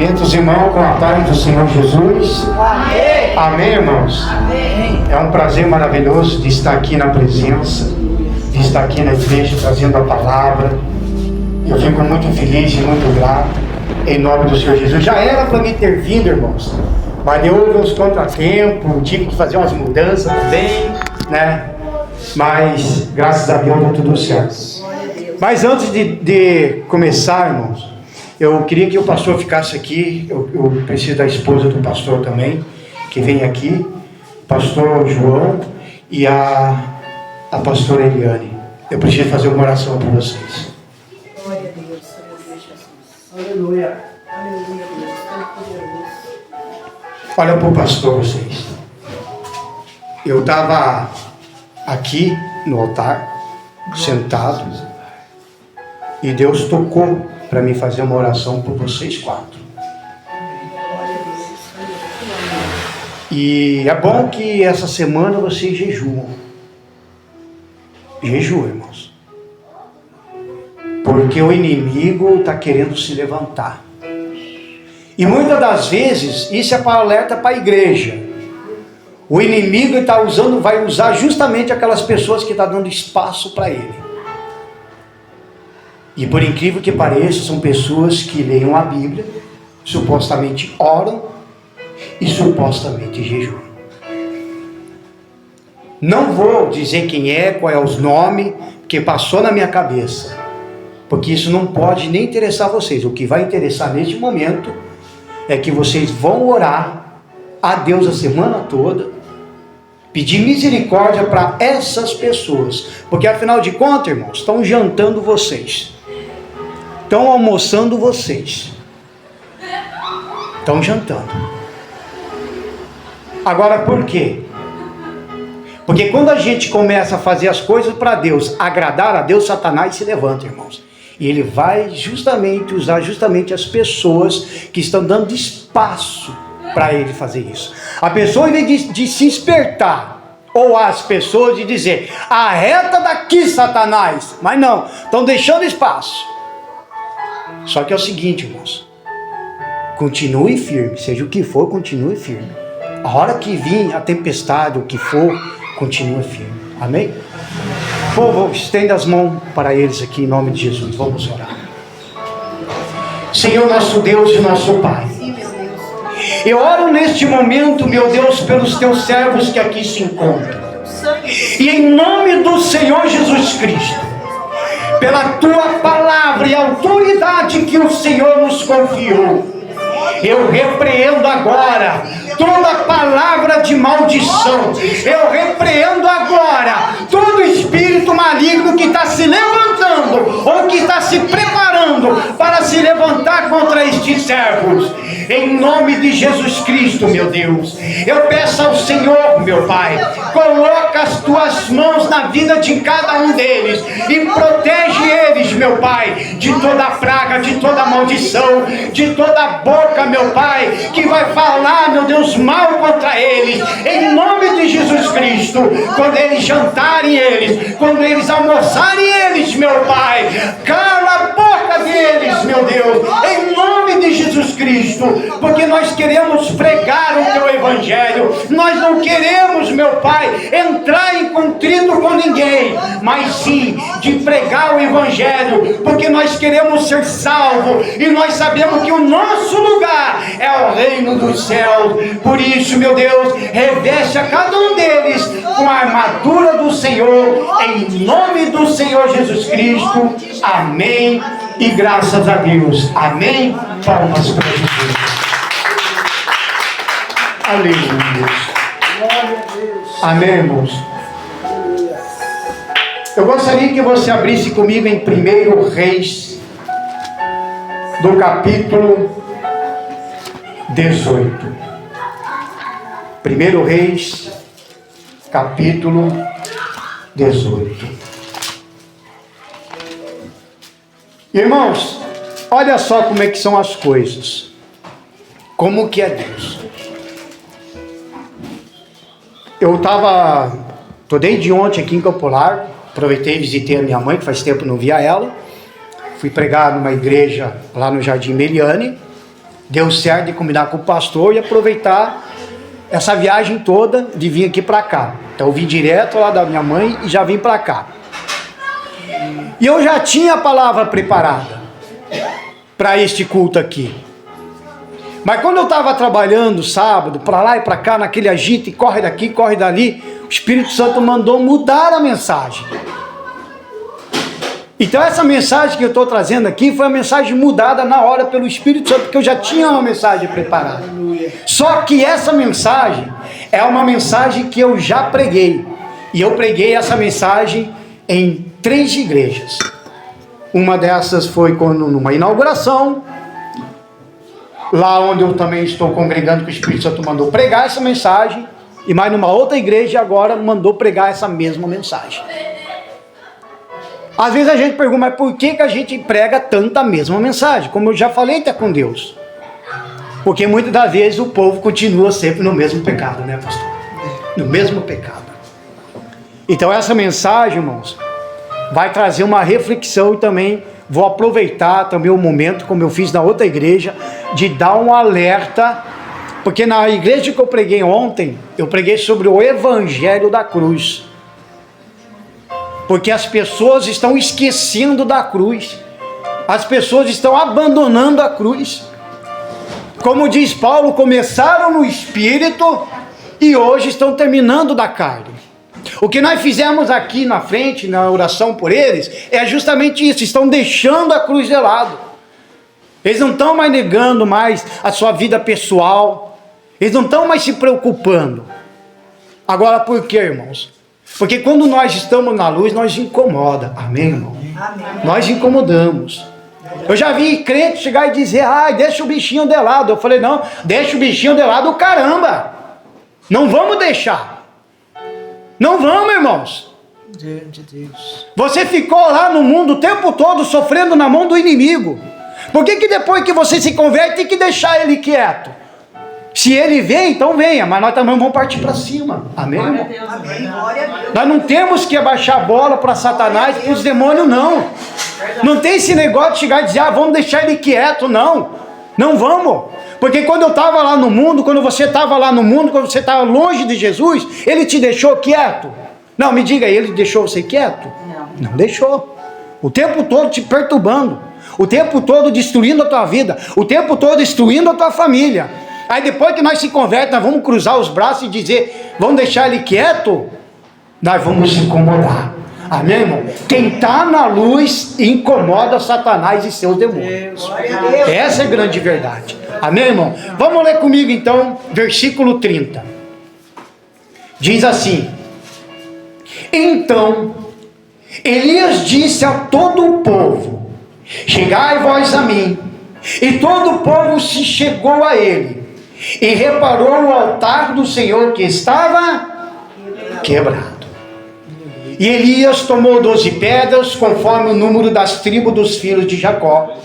Cumprimentos, irmão, com a paz do Senhor Jesus. Amém. Amém, irmãos? Amém. É um prazer maravilhoso de estar aqui na presença, de estar aqui na igreja trazendo a palavra. Eu fico muito feliz e muito grato, em nome do Senhor Jesus. Já era para mim ter vindo, irmãos, mas houve uns contratempos, tive que fazer umas mudanças também, né? Mas, graças a Deus, deu tudo certo. Mas antes de começar, irmãos, eu queria que o pastor ficasse aqui. Eu preciso da esposa do pastor também, que vem aqui, pastor João e a pastora Eliane. Eu preciso fazer uma oração para vocês. Glória a Deus, Jesus. Aleluia. Aleluia, Deus. Tão poderoso. Olha para o pastor, vocês. Eu estava aqui no altar, sentado, e Deus tocou para mim fazer uma oração por vocês quatro. E é bom que essa semana vocês jejuam. Jejuam, irmãos. Porque o inimigo está querendo se levantar. E muitas das vezes, isso é para alerta para a igreja. O inimigo vai usar justamente aquelas pessoas que estão dando espaço para ele. E por incrível que pareça, são pessoas que leem a Bíblia, supostamente oram e supostamente jejuam. Não vou dizer quem é, qual é os nomes, que passou na minha cabeça, porque isso não pode nem interessar vocês. O que vai interessar neste momento é que vocês vão orar a Deus a semana toda, pedir misericórdia para essas pessoas, porque afinal de contas, irmãos, estão jantando vocês, estão almoçando vocês, estão jantando. Agora por quê? Porque quando a gente começa a fazer as coisas para Deus, agradar a Deus, Satanás se levanta, irmãos. E ele vai usar as pessoas que estão dando espaço para ele fazer isso. A pessoa, em vez de se espertar, ou as pessoas de dizer, arreta daqui, Satanás, mas não, estão deixando espaço. Só que é o seguinte, irmãos, continue firme, seja o que for, continue firme. A hora que vir a tempestade, o que for, continue firme. Amém? Povo, estenda as mãos para eles aqui em nome de Jesus. Vamos orar. Senhor, nosso Deus e nosso Pai, eu oro neste momento, meu Deus, pelos teus servos que aqui se encontram. E em nome do Senhor Jesus Cristo, pela tua palavra e autoridade que o Senhor nos confiou, eu repreendo agora toda palavra de maldição. Eu repreendo agora todo espírito maligno que está se levantando ou que está se preparando para se levantar contra estes servos. Em nome de Jesus Cristo, meu Deus, eu peço ao Senhor, meu Pai, coloca as tuas mãos na vida de cada um deles e protege eles, meu Pai, de toda praga, de toda maldição, de toda boca, meu Pai, que vai falar, meu Deus, mal contra eles. Em nome de Jesus Cristo, quando eles jantarem eles, quando eles almoçarem eles, meu Pai, cala a boca deles, meu Deus, em nome de Jesus Cristo, porque nós queremos pregar o teu evangelho. Nós não queremos, meu Pai, entrar em contrito com ninguém, mas sim de pregar o evangelho, porque nós queremos ser salvos e nós sabemos que o nosso lugar é o reino dos céus. Por isso, meu Deus, reveste a cada um deles com a armadura do Senhor, em nome do Senhor Jesus Cristo. Amém e graças a Deus. Amém. Palmas para Jesus. Aleluia. Amém, irmãos. Eu gostaria que você abrisse comigo em 1 Reis, do capítulo 18. 1 Reis, capítulo 18. Irmãos, olha só como é que são as coisas. Como que é Deus. Eu tô desde ontem aqui em Campo Largo, aproveitei e visitei a minha mãe, que faz tempo não via ela. Fui pregar numa igreja lá no Jardim Meliane. deu certo de combinar com o pastor e aproveitar essa viagem toda de vir aqui para cá. Então eu vim direto lá da minha mãe e já vim para cá. E eu já tinha a palavra preparada para este culto aqui. Mas quando eu estava trabalhando sábado, para lá e para cá, naquele agito, e corre daqui, corre dali, o Espírito Santo mandou mudar a mensagem. Então essa mensagem que eu estou trazendo aqui foi a mensagem mudada na hora pelo Espírito Santo, porque eu já tinha uma mensagem preparada. Só que essa mensagem é uma mensagem que eu já preguei. E eu preguei essa mensagem em 3 igrejas. Uma dessas foi quando numa inauguração, lá onde eu também estou congregando, que o Espírito Santo mandou pregar essa mensagem, e mais numa outra igreja agora mandou pregar essa mesma mensagem. Às vezes a gente pergunta, mas por que a gente prega tanta mesma mensagem? Como eu já falei até com Deus. Porque muitas das vezes o povo continua sempre no mesmo pecado, né, pastor? No mesmo pecado. Então essa mensagem, irmãos, vai trazer uma reflexão e também vou aproveitar também o momento, como eu fiz na outra igreja, de dar um alerta, porque na igreja que eu preguei ontem, eu preguei sobre o Evangelho da cruz. Porque as pessoas estão esquecendo da cruz. As pessoas estão abandonando a cruz. Como diz Paulo, começaram no Espírito e hoje estão terminando da carne. O que nós fizemos aqui na frente, na oração por eles, é justamente isso. Estão deixando a cruz de lado. Eles não estão mais negando mais a sua vida pessoal. Eles não estão mais se preocupando. Agora por quê, irmãos? Porque quando nós estamos na luz, nós incomoda. Amém, irmão? Amém. Nós incomodamos. Eu já vi crente chegar e dizer, deixa o bichinho de lado. Eu falei, não, deixa o bichinho de lado, caramba. Não vamos deixar. Não vamos, irmãos. Diante de Deus. Você ficou lá no mundo o tempo todo sofrendo na mão do inimigo. Por que depois que você se converte tem que deixar ele quieto? Se ele vem, então venha, mas nós também vamos partir para cima. Amém, irmão? Amém. Nós não temos que abaixar a bola para Satanás, para os demônios, não. Não tem esse negócio de chegar e dizer, vamos deixar ele quieto, não. Não vamos. Porque quando eu estava lá no mundo, quando você estava lá no mundo, quando você estava longe de Jesus, ele te deixou quieto? Não, me diga aí, ele deixou você quieto? Não deixou. O tempo todo te perturbando. O tempo todo destruindo a tua vida. O tempo todo destruindo a tua família. Aí depois que nós se convertemos, nós vamos cruzar os braços e dizer, vamos deixar ele quieto? Nós vamos incomodar. Amém, irmão? Quem está na luz incomoda Satanás e seus demônios. Essa é a grande verdade. Amém, irmão? Vamos ler comigo então, versículo 30. Diz assim: então Elias disse a todo o povo, chegai vós a mim. E todo o povo se chegou a ele, e reparou o altar do Senhor que estava quebrado. E Elias tomou 12 pedras, conforme o número das tribos dos filhos de Jacó,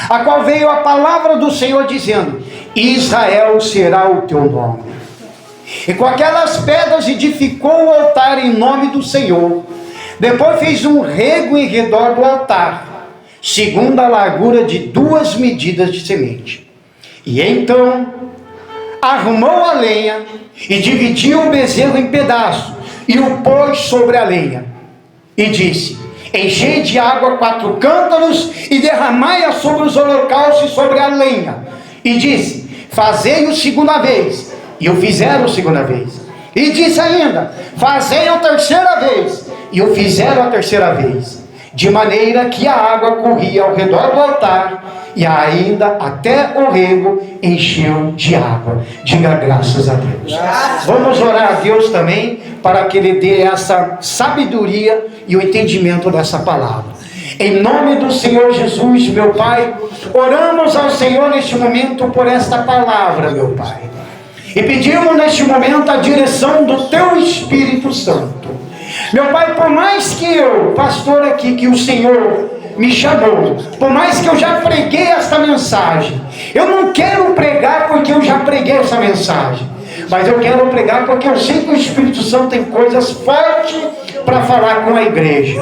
a qual veio a palavra do Senhor dizendo, Israel será o teu nome. E com aquelas pedras edificou o altar em nome do Senhor. Depois fez um rego em redor do altar, segundo a largura de 2 medidas de semente. E então arrumou a lenha e dividiu o bezerro em pedaços e o pôs sobre a lenha. E disse, enchei de água 4 cântaros e derramai-a sobre os holocaustos e sobre a lenha. E disse, fazei-o segunda vez. E o fizeram segunda vez. E disse ainda, fazei-o terceira vez. E o fizeram a terceira vez. De maneira que a água corria ao redor do altar, e ainda até o rego encheu de água. Diga graças a Deus. Vamos orar a Deus também, para que Ele dê essa sabedoria e o entendimento dessa palavra. Em nome do Senhor Jesus, meu Pai, oramos ao Senhor neste momento por esta palavra, meu Pai. E pedimos neste momento a direção do Teu Espírito Santo. Meu Pai, por mais que eu, pastor aqui, que o Senhor me chamou, por mais que eu já preguei esta mensagem, eu não quero pregar porque eu já preguei essa mensagem, mas eu quero pregar porque eu sei que o Espírito Santo tem coisas fortes para falar com a igreja.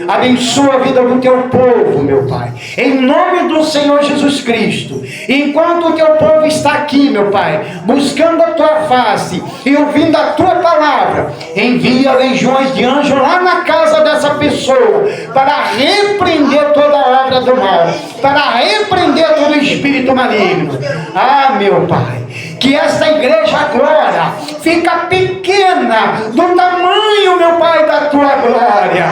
Abençoa a vida do teu povo, meu Pai, em nome do Senhor Jesus Cristo. Enquanto o teu povo está aqui, meu Pai, buscando a tua face e ouvindo a tua palavra, envia legiões de anjos lá na casa dessa pessoa para repreender toda a obra do mal, para repreender todo espírito maligno. Ah, meu Pai, que esta igreja agora fica pequena do tamanho, meu Pai, da tua glória.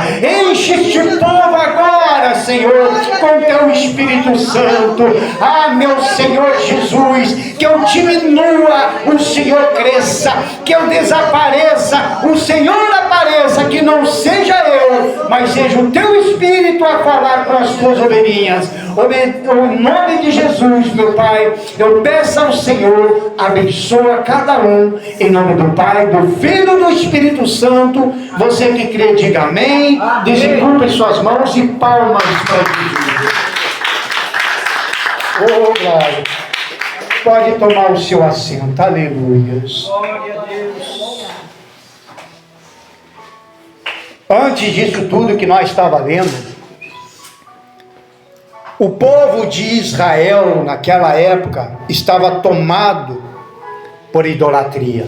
Enche este povo agora, Senhor, com teu Espírito Santo. Ah, meu Senhor Jesus, que eu diminua, o Senhor cresça, que eu desapareça, o Senhor apareça, que não seja eu, mas seja o teu Espírito a falar com as tuas ovelhinhas. Em nome de Jesus, meu Pai, eu peço ao Senhor, abençoa cada um, em nome do Pai, do Filho e do Espírito Santo. Você que crê, diga amém. Desenculpe suas mãos e palmas para Jesus. Oh, glória. Pode tomar o seu assento. Aleluia. Glória a Deus. Antes disso tudo que nós estávamos lendo, o povo de Israel naquela época estava tomado por idolatria.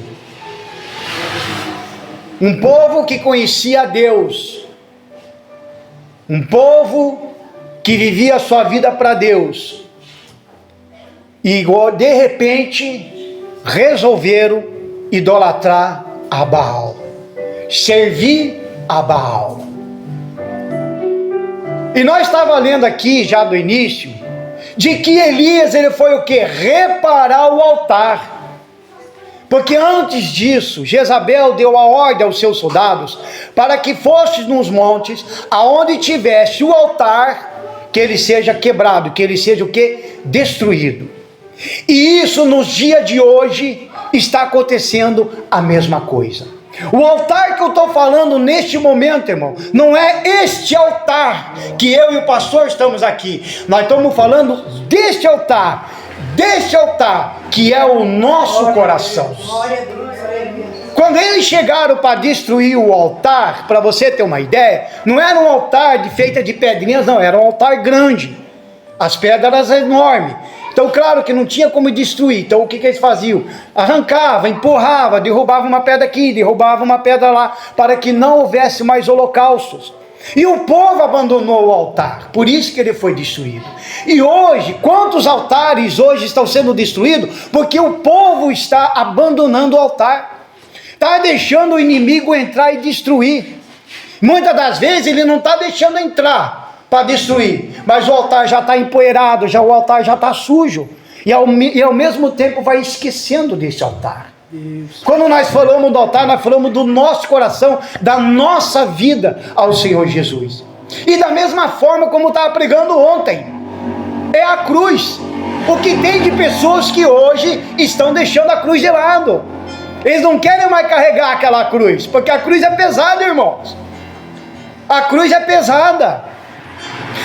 Um povo que conhecia a Deus, um povo que vivia a sua vida para Deus, e de repente resolveram idolatrar a Baal, servir a Baal. E nós estávamos lendo aqui já do início, de que Elias ele foi o que? Reparar o altar. Porque antes disso, Jezabel deu a ordem aos seus soldados para que fosse nos montes, aonde tivesse o altar, que ele seja quebrado, que ele seja o que? Destruído. E isso nos dias de hoje está acontecendo a mesma coisa. O altar que eu estou falando neste momento, irmão, não é este altar que eu e o pastor estamos aqui. Nós estamos falando deste altar que é o nosso coração. Quando eles chegaram para destruir o altar, para você ter uma ideia, não era um altar feito de pedrinhas, não, era um altar grande. As pedras eram enormes. Então, claro que não tinha como destruir. Então, o que eles faziam? Arrancava, empurrava, derrubava uma pedra aqui, derrubava uma pedra lá, para que não houvesse mais holocaustos. E o povo abandonou o altar, por isso que ele foi destruído. E hoje, quantos altares hoje estão sendo destruídos? Porque o povo está abandonando o altar, está deixando o inimigo entrar e destruir. Muitas das vezes ele não está deixando entrar para destruir, mas o altar já está empoeirado, o altar já está sujo, e ao mesmo tempo vai esquecendo desse altar. Deus. Quando nós falamos do altar, nós falamos do nosso coração, da nossa vida ao Senhor Jesus. E da mesma forma como eu estava pregando ontem, é a cruz. O que tem de pessoas que hoje estão deixando a cruz de lado, eles não querem mais carregar aquela cruz, porque a cruz é pesada, irmãos. A cruz é pesada.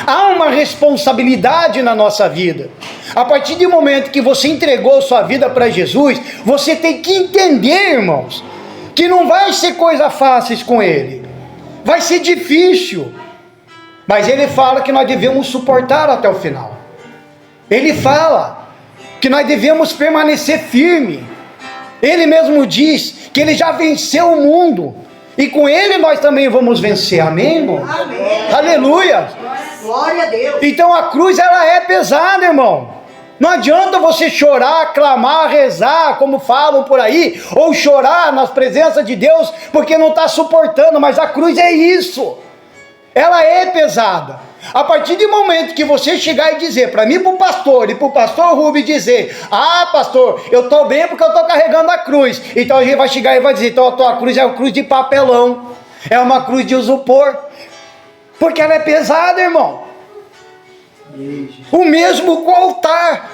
Há uma responsabilidade na nossa vida. A partir do momento que você entregou sua vida para Jesus, você tem que entender, irmãos, que não vai ser coisa fácil com Ele. Vai ser difícil. Mas Ele fala que nós devemos suportar até o final. Ele fala que nós devemos permanecer firme. Ele mesmo diz que Ele já venceu o mundo. E com Ele nós também vamos vencer. Amém, irmão? Amém. Aleluia. Glória a Deus. Então a cruz ela é pesada, irmão. Não adianta você chorar, clamar, rezar, como falam por aí, ou chorar nas presenças de Deus, porque não está suportando, mas a cruz é isso. Ela é pesada. A partir do momento que você chegar e dizer, para mim, para o pastor, e para o pastor Rubem dizer, ah, pastor, eu estou bem porque eu estou carregando a cruz. Então a gente vai chegar e vai dizer, então a tua cruz é uma cruz de papelão, é uma cruz de isopor, porque ela é pesada, irmão. O mesmo com o altar.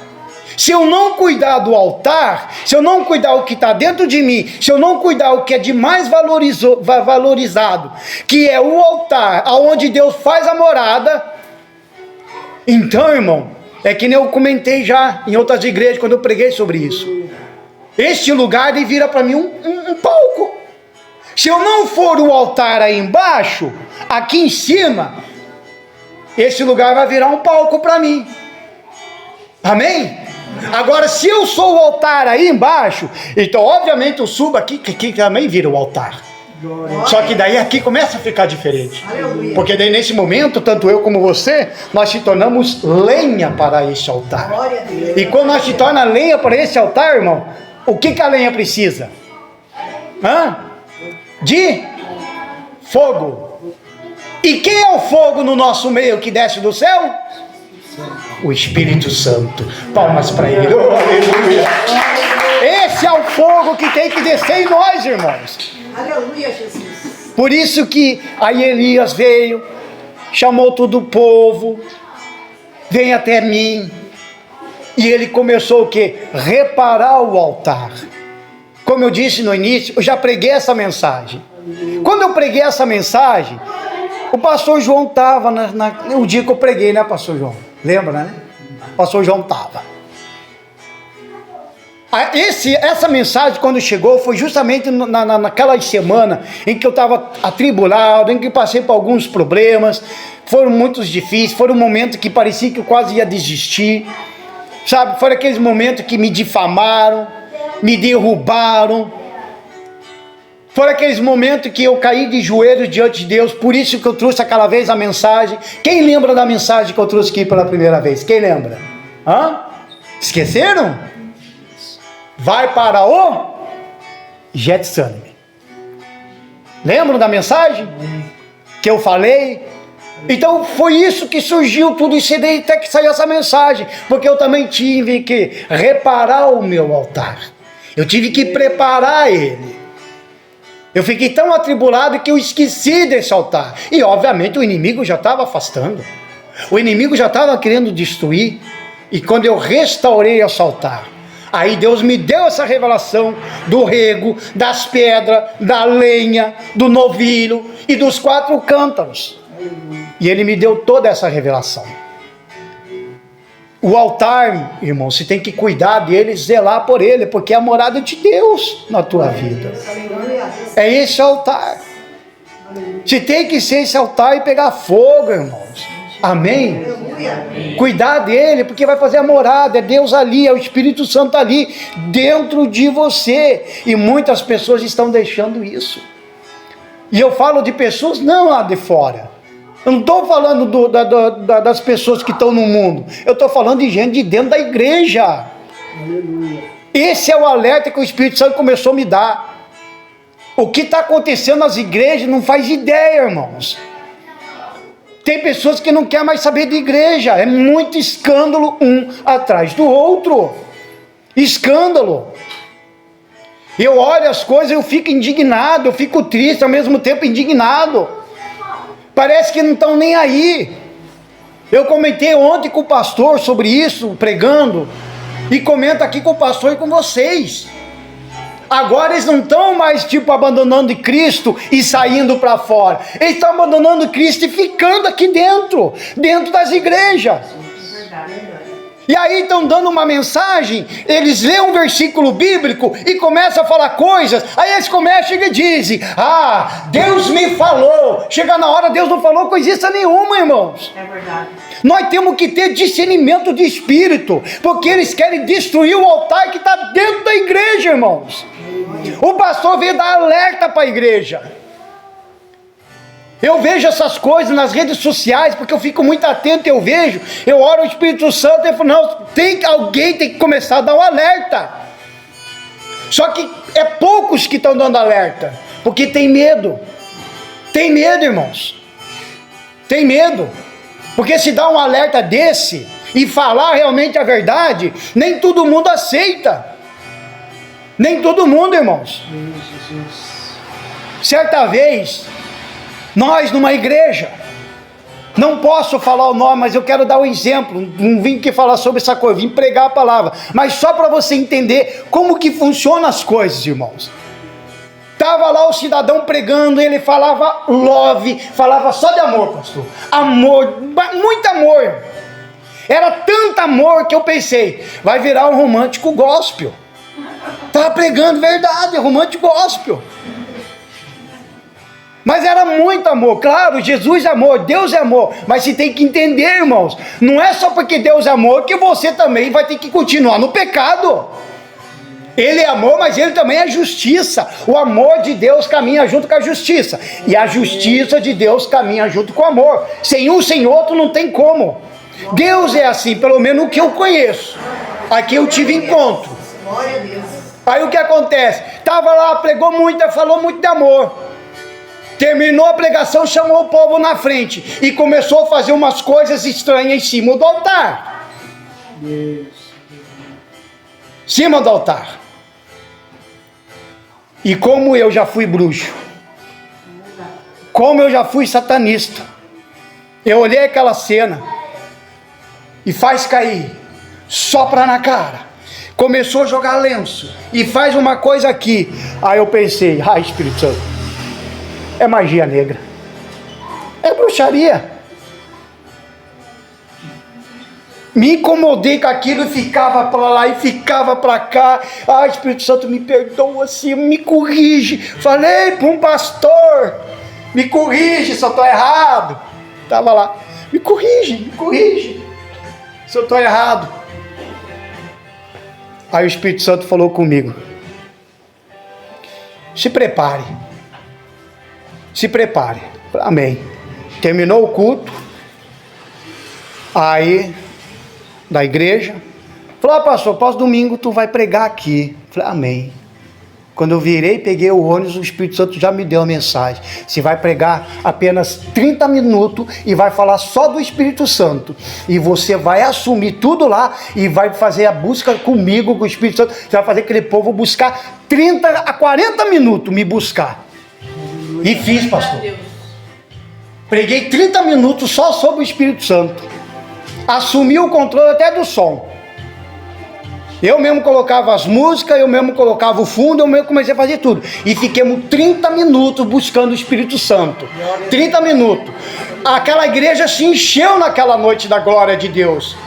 Se eu não cuidar do altar, se eu não cuidar o que está dentro de mim, se eu não cuidar o que é de mais valorizado, que é o altar, aonde Deus faz a morada, então, irmão, é que nem eu comentei já em outras igrejas, quando eu preguei sobre isso. Este lugar ele vira para mim um palco. Se eu não for o altar aí embaixo, aqui em cima, esse lugar vai virar um palco para mim. Amém? Agora, se eu sou o altar aí embaixo, então obviamente eu subo aqui, que também vira o altar. Só que daí aqui começa a ficar diferente. Porque daí nesse momento, tanto eu como você, nós se tornamos lenha para esse altar. E quando nós se torna lenha para esse altar, irmão, o que a lenha precisa? De fogo. E quem é o fogo no nosso meio que desce do céu? O Espírito Santo. Palmas para ele. Oh, aleluia. Esse é o fogo que tem que descer em nós, irmãos. Aleluia, Jesus. Por isso que aí Elias veio, chamou todo o povo, vem até mim, e ele começou o quê? Reparar o altar. Como eu disse no início, eu já preguei essa mensagem. Quando eu preguei essa mensagem, o pastor João estava no dia que eu preguei, né, pastor João? Lembra, né? O pastor João estava. Essa mensagem, quando chegou, foi justamente naquela semana em que eu estava atribulado, em que passei por alguns problemas, foram muito difíceis, foram momentos que parecia que eu quase ia desistir, sabe? Foram aqueles momentos que me difamaram, me derrubaram, foram aqueles momentos que eu caí de joelhos diante de Deus. Por isso que eu trouxe aquela vez a mensagem. Quem lembra da mensagem que eu trouxe aqui pela primeira vez? Quem lembra? Esqueceram? Vai para o Getsemane. Lembram da mensagem que eu falei? Então foi isso que surgiu tudo isso, e daí até que saiu essa mensagem, porque eu também tive que reparar o meu altar, eu tive que preparar ele. Eu fiquei tão atribulado que eu esqueci desse altar, e obviamente o inimigo já estava afastando, o inimigo já estava querendo destruir. E quando eu restaurei esse altar, aí Deus me deu essa revelação do rego, das pedras, da lenha, do novilho e dos 4 cântaros. E Ele me deu toda essa revelação. O altar, irmão, você tem que cuidar dele, zelar por ele, porque é a morada de Deus na tua vida. É esse altar. Você tem que ser esse altar e pegar fogo, irmãos. Amém? Cuidar dele, porque vai fazer a morada, é Deus ali, é o Espírito Santo ali, dentro de você. E muitas pessoas estão deixando isso. E eu falo de pessoas não lá de fora. Eu não estou falando das pessoas que estão no mundo. Eu estou falando de gente de dentro da igreja. Aleluia. Esse é o alerta que o Espírito Santo começou a me dar. O que está acontecendo nas igrejas não faz ideia, irmãos. Tem pessoas que não querem mais saber de igreja. É muito escândalo um atrás do outro. Escândalo. Eu olho as coisas, eu fico indignado, eu fico triste, ao mesmo tempo indignado. Parece que não estão nem aí. Eu comentei ontem com o pastor sobre isso, pregando, e comento aqui com o pastor e com vocês. Agora eles não estão mais abandonando Cristo e saindo para fora. Eles estão abandonando Cristo e ficando aqui dentro das igrejas. E aí estão dando uma mensagem, eles lêem um versículo bíblico e começam a falar coisas, aí eles começam e dizem, Deus me falou. Chega na hora, Deus não falou coisa nenhuma, irmãos. É verdade. Nós temos que ter discernimento de espírito, porque eles querem destruir o altar que está dentro da igreja, irmãos. O pastor veio dar alerta para a igreja. Eu vejo essas coisas nas redes sociais, porque eu fico muito atento, eu oro ao Espírito Santo e falo, não, alguém tem que começar a dar um alerta. Só que é poucos que estão dando alerta, porque tem medo. Tem medo, irmãos. Tem medo. Porque se dá um alerta desse e falar realmente a verdade, nem todo mundo aceita. Nem todo mundo, irmãos. Certa vez, nós numa igreja, não posso falar o nome, mas eu quero dar um exemplo, não vim aqui falar sobre essa coisa, vim pregar a palavra, mas só para você entender como que funcionam as coisas, irmãos. Estava lá o cidadão pregando, ele falava love, falava só de amor, pastor, amor, muito amor, era tanto amor que eu pensei, vai virar um romântico gospel. Estava pregando verdade, romântico gospel. Mas era muito amor, claro, Jesus é amor, Deus é amor, mas você tem que entender, irmãos, não é só porque Deus é amor que você também vai ter que continuar no pecado. Ele é amor, mas ele também é justiça. O amor de Deus caminha junto com a justiça, e a justiça de Deus caminha junto com o amor. Sem um, sem outro, não tem como. Deus é assim, pelo menos o que eu conheço, aqui eu tive encontro. Aí o que acontece? Estava lá, pregou muito, falou muito de amor. Terminou a pregação, chamou o povo na frente e começou a fazer umas coisas estranhas em cima do altar. Cima do altar. E como eu já fui bruxo, como eu já fui satanista, eu olhei aquela cena e faz cair, sopra na cara, começou a jogar lenço e faz uma coisa aqui. Aí eu pensei, Espírito Santo, é magia negra, é bruxaria. Me incomodei com aquilo e ficava para lá e ficava para cá. Espírito Santo, me perdoa, assim, me corrige. Falei para um pastor, me corrige se eu estou errado. Estava lá, me corrige se eu estou errado. Aí o Espírito Santo falou comigo, se prepare. Amém. Terminou o culto, aí da igreja, falou, pastor, próximo domingo tu vai pregar aqui. Falei, amém. Quando eu virei, peguei o ônibus, o Espírito Santo já me deu a mensagem. Você vai pregar apenas 30 minutos e vai falar só do Espírito Santo. E você vai assumir tudo lá e vai fazer a busca comigo, com o Espírito Santo. Você vai fazer aquele povo buscar 30 a 40 minutos, me buscar. E fiz, pastor. Preguei 30 minutos só sobre o Espírito Santo. Assumi o controle até do som. Eu mesmo colocava as músicas, eu mesmo colocava o fundo, eu mesmo comecei a fazer tudo. E fiquemos 30 minutos buscando o Espírito Santo. 30 minutos. Aquela igreja se encheu naquela noite da glória de Deus.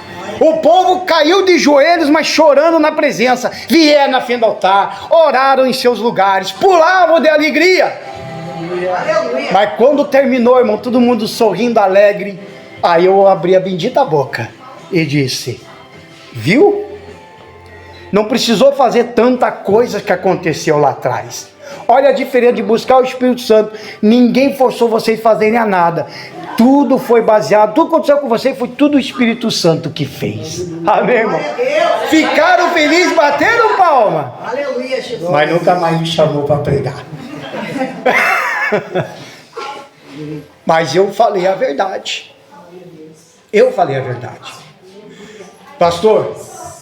O povo caiu de joelhos, mas chorando na presença. Vieram na frente do altar, oraram em seus lugares, pulavam de alegria. Mas quando terminou, irmão, todo mundo sorrindo, alegre. Aí eu abri a bendita boca e disse, viu? Não precisou fazer tanta coisa que aconteceu lá atrás. Olha a diferença de buscar o Espírito Santo. Ninguém forçou vocês a fazerem a nada. Tudo foi baseado, tudo que aconteceu com vocês foi tudo o Espírito Santo que fez. Amém, irmão? Ficaram felizes, bateram palma. Aleluia, Jesus. Mas nunca mais me chamou para pregar. Mas eu falei a verdade. Pastor,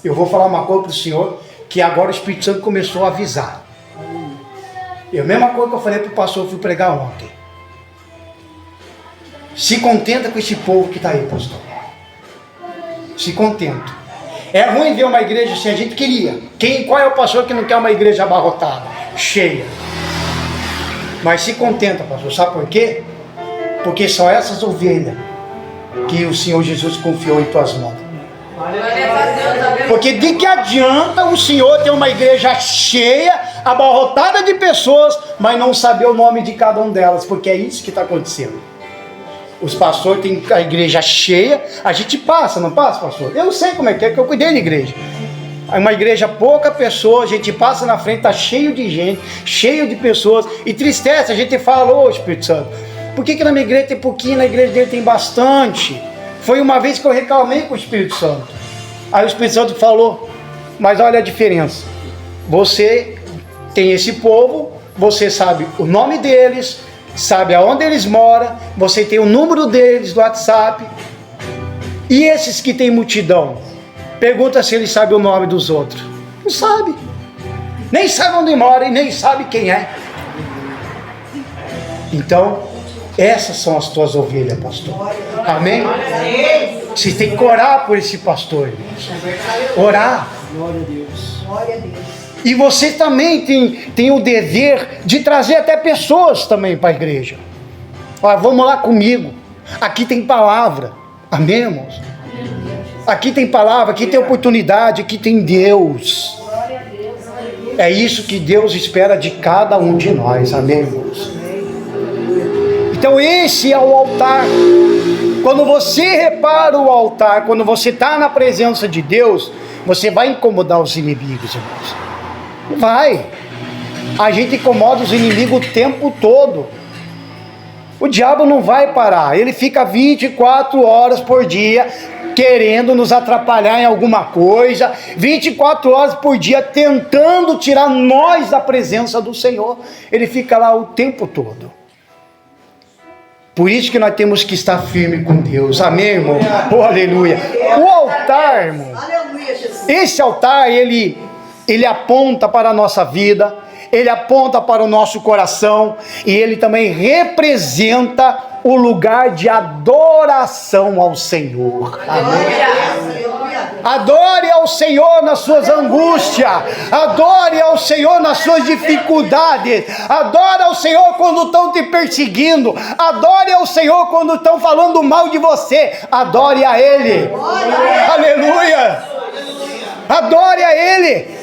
eu vou falar uma coisa para o senhor, que agora o Espírito Santo começou a avisar. A mesma coisa que eu falei para o pastor, eu fui pregar ontem. Se contenta com esse povo que está aí, pastor. Se contenta. É ruim ver uma igreja assim, a gente queria. Qual é o pastor que não quer uma igreja abarrotada, cheia? Mas se contenta, pastor. Sabe por quê? Porque são essas ovelhas que o Senhor Jesus confiou em tuas mãos. Porque de que adianta o Senhor ter uma igreja cheia, abarrotada de pessoas, mas não saber o nome de cada um delas? Porque é isso que está acontecendo. Os pastores têm a igreja cheia, a gente passa, não passa, pastor? Eu sei como é que eu cuidei da igreja. Uma igreja, pouca pessoa, a gente passa na frente, está cheio de gente, cheio de pessoas, e tristeza, a gente fala, ô Espírito Santo, por que na minha igreja tem pouquinho, na igreja dele tem bastante? Foi uma vez que eu reclamei com o Espírito Santo. Aí o Espírito Santo falou, mas olha a diferença. Você tem esse povo, você sabe o nome deles, sabe aonde eles moram, você tem o número deles do WhatsApp. E esses que tem multidão, pergunta se eles sabem o nome dos outros. Não sabe. Nem sabe onde mora e nem sabe quem é. Então, essas são as tuas ovelhas, pastor. Amém? Você tem que orar por esse pastor, irmãos. Orar. Glória a Deus. Glória a Deus. E você também tem o dever de trazer até pessoas também para a igreja. Olha, vamos lá comigo. Aqui tem palavra. Amém, irmãos? Aqui tem palavra, aqui tem oportunidade, aqui tem Deus. É isso que Deus espera de cada um de nós. Amém, irmãos? Então esse é o altar. Quando você repara o altar, quando você está na presença de Deus, você vai incomodar os inimigos, irmãos. Vai. A gente incomoda os inimigos o tempo todo. O diabo não vai parar. Ele fica 24 horas por dia querendo nos atrapalhar em alguma coisa, 24 horas por dia tentando tirar nós da presença do Senhor. Ele fica lá o tempo todo. Por isso que nós temos que estar firme com Deus. Amém, irmão? Oh, aleluia. O altar, irmão, esse altar, ele aponta para a nossa vida, ele aponta para o nosso coração, e ele também representa o lugar de adoração ao Senhor. Amém? Adore ao Senhor nas suas angústias, adore ao Senhor nas suas dificuldades, adore ao Senhor quando estão te perseguindo, adore ao Senhor quando estão falando mal de você, adore a Ele. Aleluia! Adore a Ele.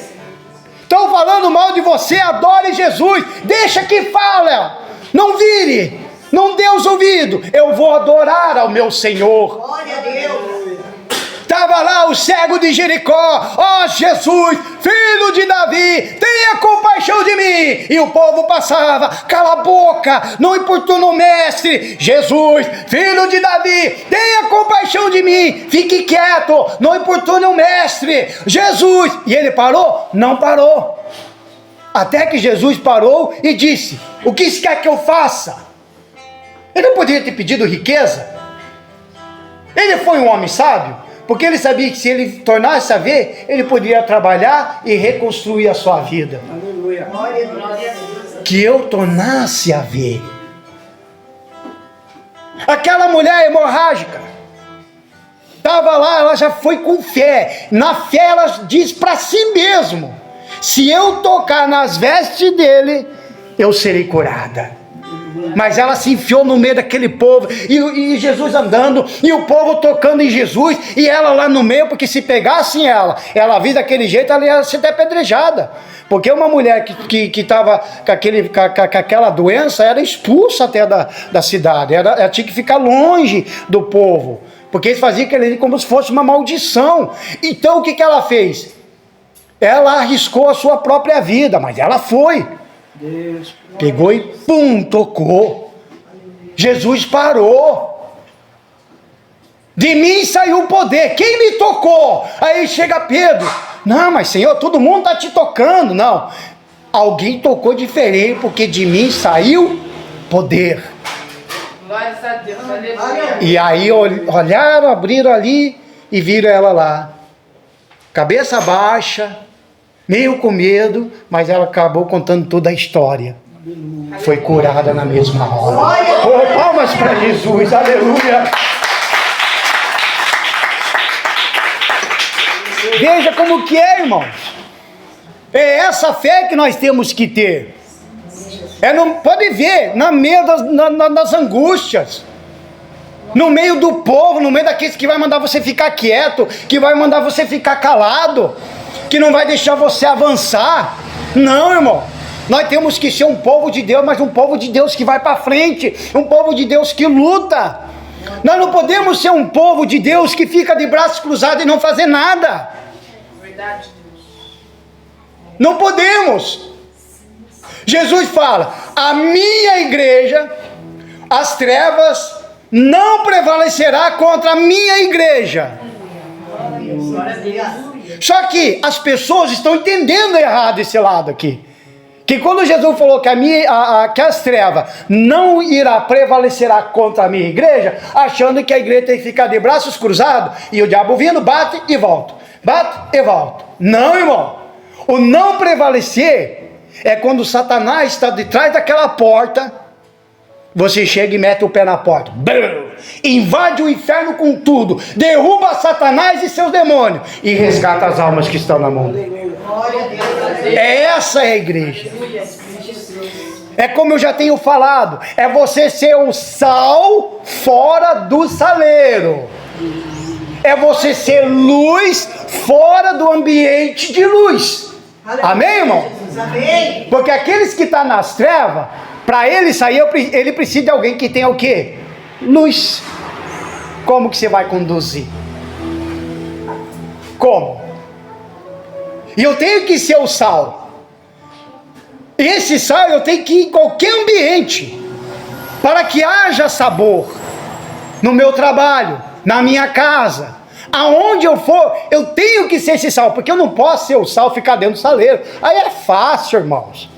Estão falando mal de você, adore Jesus, deixa que fala, não vire, não dê os ouvidos, eu vou adorar ao meu Senhor. Glória a Deus. Estava lá o cego de Jericó, ó Jesus, filho de Davi, tenha compaixão de mim. E o povo passava, cala a boca, não importuna o mestre. Jesus, filho de Davi, tenha compaixão de mim, fique quieto, não importune o mestre. Jesus, e ele parou? Não parou. Até que Jesus parou e disse, o que você quer que eu faça? Ele não poderia ter pedido riqueza. Ele foi um homem sábio, porque ele sabia que se ele tornasse a ver, ele poderia trabalhar e reconstruir a sua vida. Aleluia. Que eu tornasse a ver. Aquela mulher hemorrágica estava lá, ela já foi com fé. Na fé ela diz para si mesmo, se eu tocar nas vestes dele, eu serei curada. Mas ela se enfiou no meio daquele povo, e Jesus andando, e o povo tocando em Jesus, e ela lá no meio, porque se pegassem ela via daquele jeito, ela ia ser até apedrejada, porque uma mulher que estava com aquela doença, era expulsa até da cidade, ela tinha que ficar longe do povo, porque eles faziam aquilo ali como se fosse uma maldição. Então o que ela fez? Ela arriscou a sua própria vida, mas ela foi. Deus. Pegou e pum, tocou. Jesus parou. De mim saiu o poder. Quem me tocou? Aí chega Pedro. Não, mas Senhor, todo mundo está te tocando. Não, alguém tocou diferente, porque de mim saiu poder. Glória a Deus. E aí olharam, abriram ali e viram ela lá, cabeça baixa, meio com medo, mas ela acabou contando toda a história. Foi curada na mesma hora. Oh, palmas para Jesus, aleluia. Veja como que é, irmãos. É essa fé que nós temos que ter. Pode ver, no meio das angústias, no meio do povo, no meio daqueles que vai mandar você ficar quieto, que vai mandar você ficar calado, que não vai deixar você avançar. Não, irmão. Nós temos que ser um povo de Deus, mas um povo de Deus que vai para frente, um povo de Deus que luta. Nós não podemos ser um povo de Deus que fica de braços cruzados e não fazer nada. Verdade, Deus. Não podemos. Jesus fala, a minha igreja, as trevas não prevalecerá contra a minha igreja. Só que as pessoas estão entendendo errado esse lado aqui. Que quando Jesus falou que que as trevas não irá prevalecerá contra a minha igreja, achando que a igreja tem que ficar de braços cruzados, e o diabo vindo, bate e volta. Bate e volta. Não, irmão. O não prevalecer é quando Satanás está de trás daquela porta, você chega e mete o pé na porta. Invade o inferno com tudo. Derruba Satanás e seus demônios. E resgata as almas que estão na mão dele. Essa é a igreja. É como eu já tenho falado. É você ser o sal fora do saleiro. É você ser luz fora do ambiente de luz. Amém, irmão? Porque aqueles que estão nas trevas, Para ele sair, ele precisa de alguém que tenha o quê? Luz. Como que você vai conduzir? Como? E eu tenho que ser o sal. Esse sal eu tenho que ir em qualquer ambiente, para que haja sabor. No meu trabalho, na minha casa, aonde eu for, eu tenho que ser esse sal, porque eu não posso ser o sal e ficar dentro do saleiro. Aí é fácil, irmãos.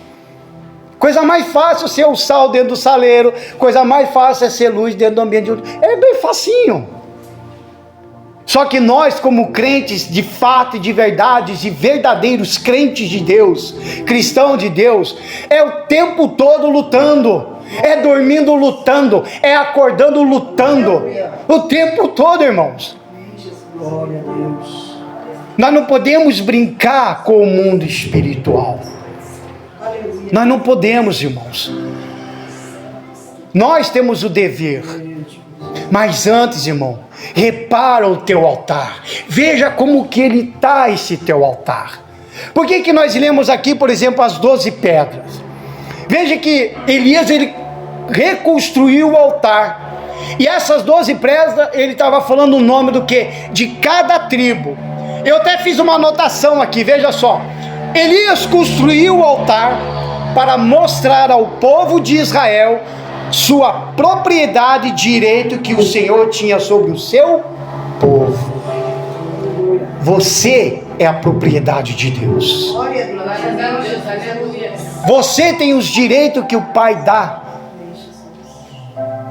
Coisa mais fácil ser o sal dentro do saleiro, coisa mais fácil é ser luz dentro do ambiente. É bem facinho. Só que nós, como crentes de fato e de verdade, de verdadeiros crentes de Deus, cristãos de Deus, é o tempo todo lutando, é dormindo lutando, é acordando lutando, o tempo todo, irmãos. Glória a Deus. Nós não podemos brincar com o mundo espiritual. Nós não podemos, irmãos. Nós temos o dever. Mas antes, irmão, repara o teu altar. Veja como que ele está, esse teu altar. Por que que nós lemos aqui, por exemplo, as 12 pedras? Veja que Elias, ele reconstruiu o altar. E essas 12 pedras, ele estava falando o nome do quê? De cada tribo. Eu até fiz uma anotação aqui, veja só. Elias construiu o altar para mostrar ao povo de Israel sua propriedade e direito que o Senhor tinha sobre o seu povo. Você é a propriedade de Deus. Você tem os direitos que o Pai dá.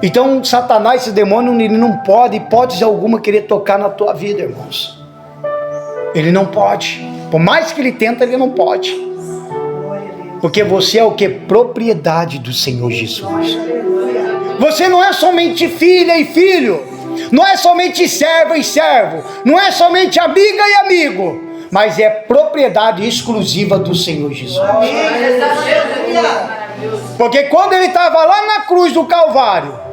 Então Satanás, esse demônio, ele não pode, hipótese alguma, querer tocar na tua vida, irmãos. Ele não pode. Por mais que ele tenta, ele não pode. Porque você é o que? Propriedade do Senhor Jesus. Você não é somente filha e filho, não é somente serva e servo, não é somente amiga e amigo, mas é propriedade exclusiva do Senhor Jesus. Porque quando ele estava lá na cruz do Calvário,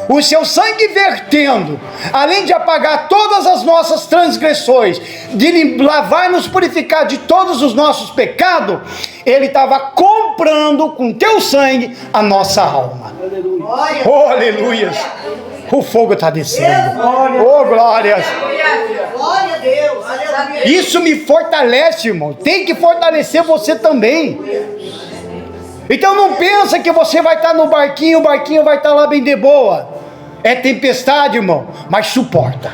o seu sangue vertendo, além de apagar todas as nossas transgressões, de lavar e nos purificar de todos os nossos pecados, ele estava comprando com teu sangue a nossa alma. Aleluia. Oh, aleluia. O fogo está descendo. Oh, glórias. Glória a Deus. Aleluia. Isso me fortalece, irmão. Tem que fortalecer você também. Então não pensa que você vai estar no barquinho, o barquinho vai estar lá bem de boa. É tempestade, irmão, mas suporta.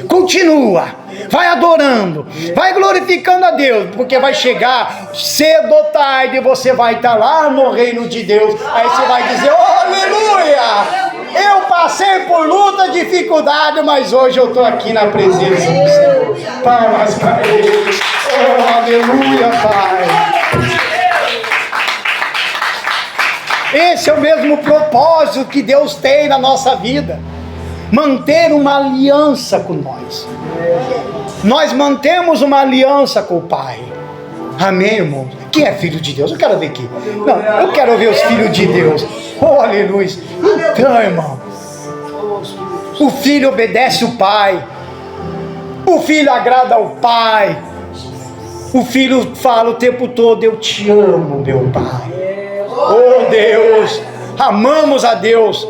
Continua, vai adorando, vai glorificando a Deus, porque vai chegar cedo ou tarde, você vai estar lá no reino de Deus. Aí você vai dizer: oh, aleluia, eu passei por luta, dificuldade, mas hoje eu estou aqui na presença do Senhor. Palmas para Ele. Oh, aleluia, Pai. Esse é o mesmo propósito que Deus tem na nossa vida. Manter uma aliança com nós. Nós mantemos uma aliança com o Pai. Amém, irmão? Quem é filho de Deus? Eu quero ver aqui. Não, eu quero ver os filhos de Deus. Oh, aleluia. Então, irmão, o filho obedece o Pai. O filho agrada ao Pai. O filho fala o tempo todo: eu te amo, meu Pai. Oh Deus, amamos a Deus,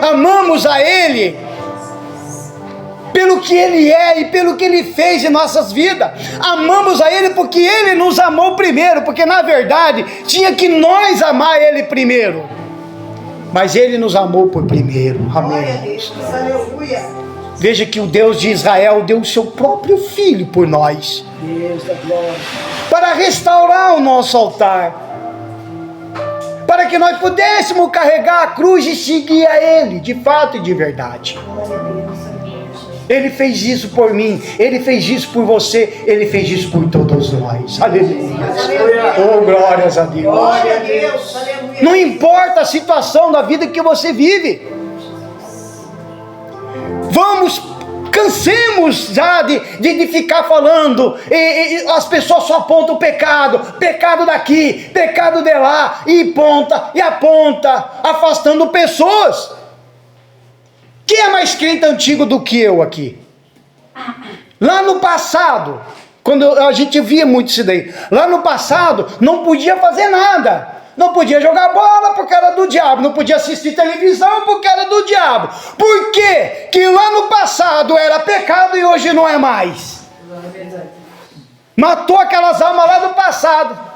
amamos a Ele, pelo que Ele é e pelo que Ele fez em nossas vidas. Amamos a Ele porque Ele nos amou primeiro, porque na verdade tinha que nós amar Ele primeiro, mas Ele nos amou por primeiro. Amém. Veja que o Deus de Israel deu o seu próprio Filho por nós, para restaurar o nosso altar, para que nós pudéssemos carregar a cruz e seguir a Ele, de fato e de verdade. Ele fez isso por mim, Ele fez isso por você, Ele fez isso por todos nós. Aleluia. Oh, glórias a Deus. Glória a Deus. Aleluia. Não importa a situação da vida que você vive. Cansemos já de ficar falando, e as pessoas só apontam o pecado daqui, pecado de lá, e aponta, afastando pessoas. Quem é mais crente antigo do que eu aqui? Lá no passado, quando a gente via muito isso daí, lá no passado não podia fazer nada, Não podia jogar bola porque era do diabo. Não podia assistir televisão porque era do diabo. Por quê? Que lá no passado era pecado e hoje não é mais. Matou aquelas almas lá do passado.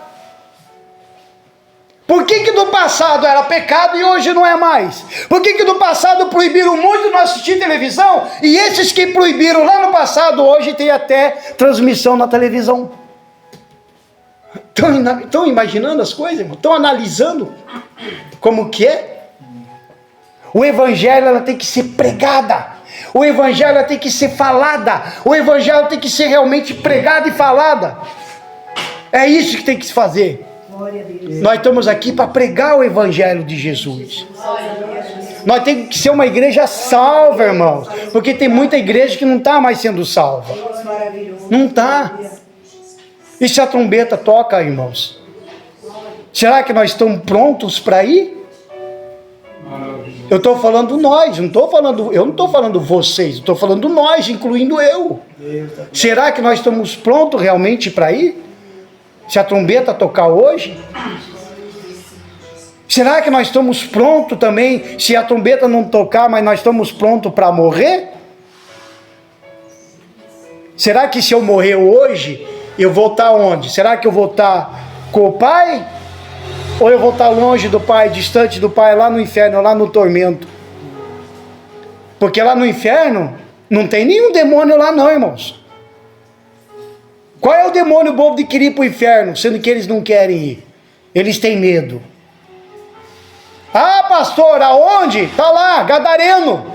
Por que do passado era pecado e hoje não é mais? Por que do passado proibiram muito não assistir televisão e esses que proibiram lá no passado hoje tem até transmissão na televisão? Estão imaginando as coisas, irmão? Estão analisando como que é? O evangelho ela tem que ser pregada. O evangelho ela tem que ser falada. O evangelho tem que ser realmente pregada e falada. É isso que tem que se fazer. Nós estamos aqui para pregar o evangelho de Jesus. Nós temos que ser uma igreja salva, irmãos. Porque tem muita igreja que não está mais sendo salva. Não está. E se a trombeta toca, irmãos? Será que nós estamos prontos para ir? Eu estou falando nós, eu não estou falando vocês, eu estou falando nós, incluindo eu. Será que nós estamos prontos realmente para ir? Se a trombeta tocar hoje? Será que nós estamos prontos também, se a trombeta não tocar, mas nós estamos prontos para morrer? Será que se eu morrer hoje, eu vou estar onde? Será que eu vou estar com o Pai? Ou eu vou estar longe do Pai, distante do Pai, lá no inferno, lá no tormento? Porque lá no inferno, não tem nenhum demônio lá não, irmãos. Qual é o demônio bobo de querer ir para o inferno, sendo que eles não querem ir? Eles têm medo. Ah, pastor, aonde? Está lá, Gadareno.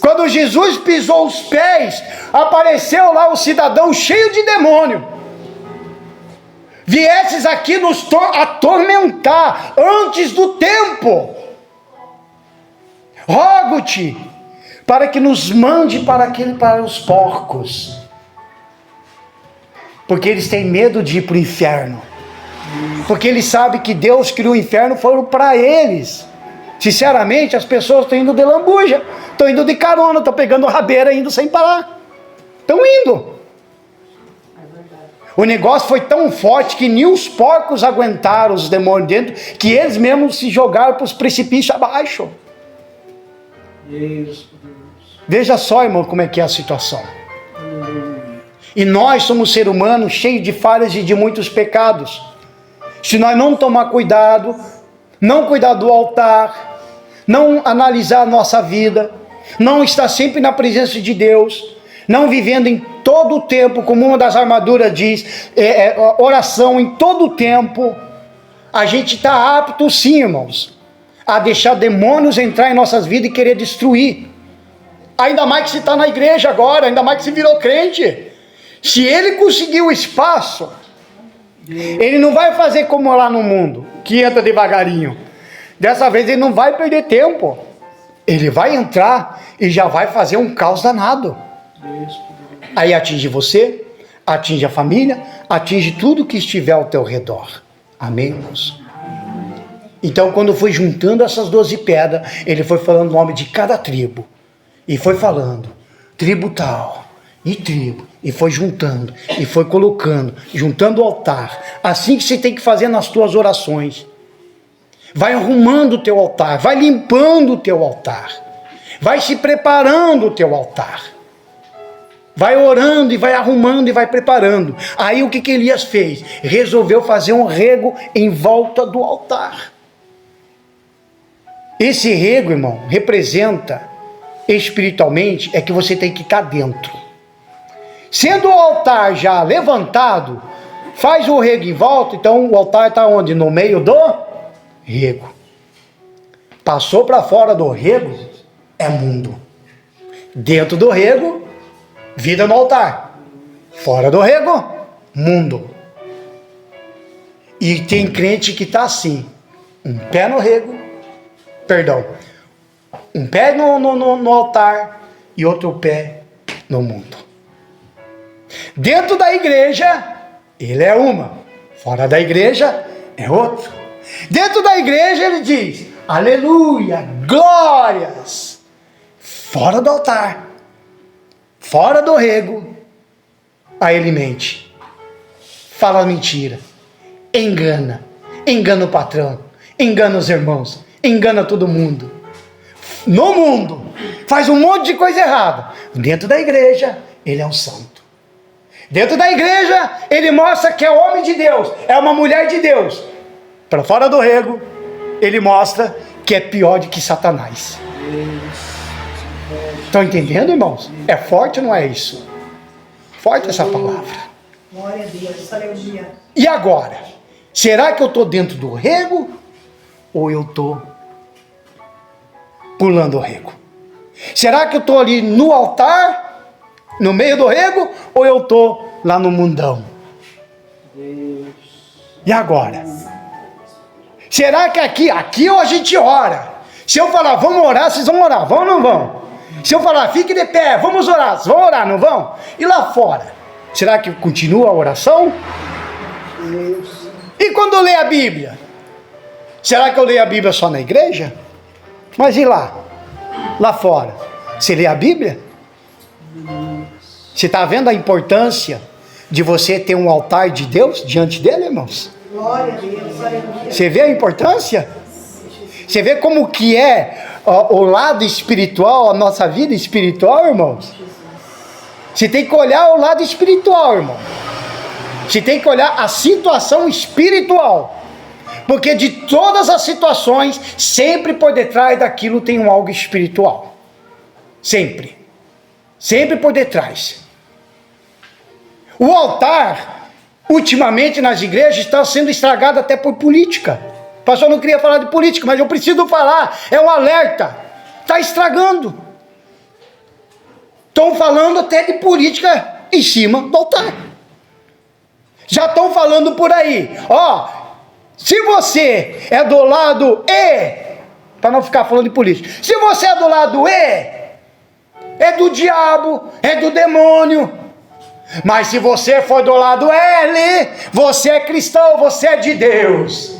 Quando Jesus pisou os pés, apareceu lá o cidadão cheio de demônio. Viesses aqui nos atormentar antes do tempo. Rogo-te para que nos mande para os porcos. Porque eles têm medo de ir para o inferno. Porque eles sabem que Deus criou o inferno, foram para eles. Sinceramente, as pessoas estão indo de lambuja, estão indo de carona, estão pegando rabeira, indo sem parar. Estão indo. O negócio foi tão forte que nem os porcos aguentaram os demônios dentro, que eles mesmos se jogaram para os precipícios abaixo. Veja só, irmão, como é que é a situação. E nós somos seres humanos cheios de falhas e de muitos pecados. Se nós não tomar cuidado, não cuidar do altar, não analisar a nossa vida, não estar sempre na presença de Deus, não vivendo em todo o tempo, como uma das armaduras diz, oração em todo o tempo, a gente está apto sim, irmãos, a deixar demônios entrar em nossas vidas e querer destruir. Ainda mais que se está na igreja agora, ainda mais que se virou crente. Se ele conseguiu espaço, ele não vai fazer como lá no mundo, que entra devagarinho. Dessa vez ele não vai perder tempo. Ele vai entrar e já vai fazer um caos danado. Aí atinge você, atinge a família, atinge tudo que estiver ao teu redor. Amém, irmãos? Então, quando foi juntando essas 12 pedras, ele foi falando o nome de cada tribo. E foi falando, tribo tal, e tribo. E foi juntando, e foi colocando, juntando o altar. Assim que você tem que fazer nas tuas orações. Vai arrumando o teu altar, vai limpando o teu altar. Vai se preparando o teu altar. Vai orando e vai arrumando e vai preparando. Aí o que Elias fez? Resolveu fazer um rego em volta do altar. Esse rego, irmão, representa espiritualmente é que você tem que estar dentro. Sendo o altar já levantado, faz o rego em volta, então o altar está onde? No meio do rego. Passou para fora do rego, é mundo. Dentro do rego, vida no altar. Fora do rego, mundo. E tem crente que está assim, um pé no rego, um pé no altar e outro pé no mundo. Dentro da igreja, ele é uma. Fora da igreja, é outro. Dentro da igreja, ele diz, aleluia, glórias. Fora do altar, fora do rego, aí ele mente. Fala mentira. engana. Engana o patrão, engana os irmãos, engana todo mundo. No mundo, faz um monte de coisa errada. Dentro da igreja, ele é um santo. Dentro da igreja, ele mostra que é homem de Deus, é uma mulher de Deus. Para fora do rego, ele mostra que é pior do que Satanás. Estão entendendo, irmãos? É forte ou não é isso? Forte essa palavra. Glória a Deus, aleluia. E agora? Será que eu estou dentro do rego? Ou eu estou pulando o rego? Será que eu estou ali no altar, no meio do rego? Ou eu estou lá no mundão? E agora? Será que aqui a gente ora? Se eu falar, vamos orar, vocês vão orar, vão ou não vão? Se eu falar, fique de pé, vamos orar, vocês vão orar, não vão? E lá fora? Será que continua a oração? E quando eu leio a Bíblia? Será que eu leio a Bíblia só na igreja? Mas e lá? Lá fora? Você lê a Bíblia? Você está vendo a importância de você ter um altar de Deus diante dele, irmãos? Glória a Deus, aleluia. Você vê a importância? Você vê como que é o lado espiritual, a nossa vida espiritual, irmãos? Você tem que olhar o lado espiritual, irmão. Você tem que olhar a situação espiritual. Porque de todas as situações, sempre por detrás daquilo tem um algo espiritual. Sempre. Sempre por detrás. O altar, ultimamente nas igrejas, está sendo estragado até por política. O pastor não queria falar de política, mas eu preciso falar. É um alerta. Está estragando. Estão falando até de política em cima do altar. Já estão falando por aí. Se você é do lado E, para não ficar falando de política, se você é do lado E, é do diabo, é do demônio. Mas se você for do lado L, você é cristão, você é de Deus.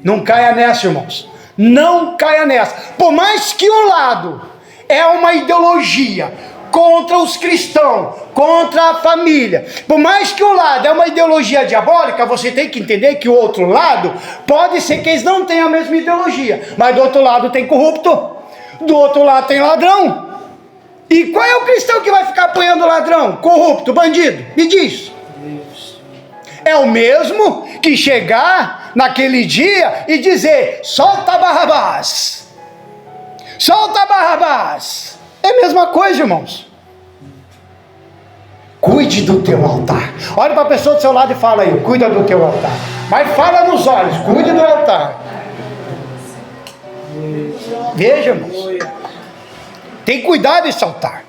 Não caia nessa, irmãos. Não caia nessa. Por mais que um lado é uma ideologia contra os cristãos, contra a família, por mais que um lado é uma ideologia diabólica, você tem que entender que o outro lado, pode ser que eles não tenham a mesma ideologia, mas do outro lado tem corrupto, do outro lado tem ladrão. E qual é o cristão que vai ficar apoiando ladrão, corrupto, bandido? Me diz. É o mesmo que chegar naquele dia e dizer, solta Barrabás, solta Barrabás. É a mesma coisa, irmãos. Cuide do teu altar. Olha para a pessoa do seu lado e fala aí, cuida do teu altar. Mas fala nos olhos, cuide do altar. Veja, irmãos. Tem que cuidar desse altar.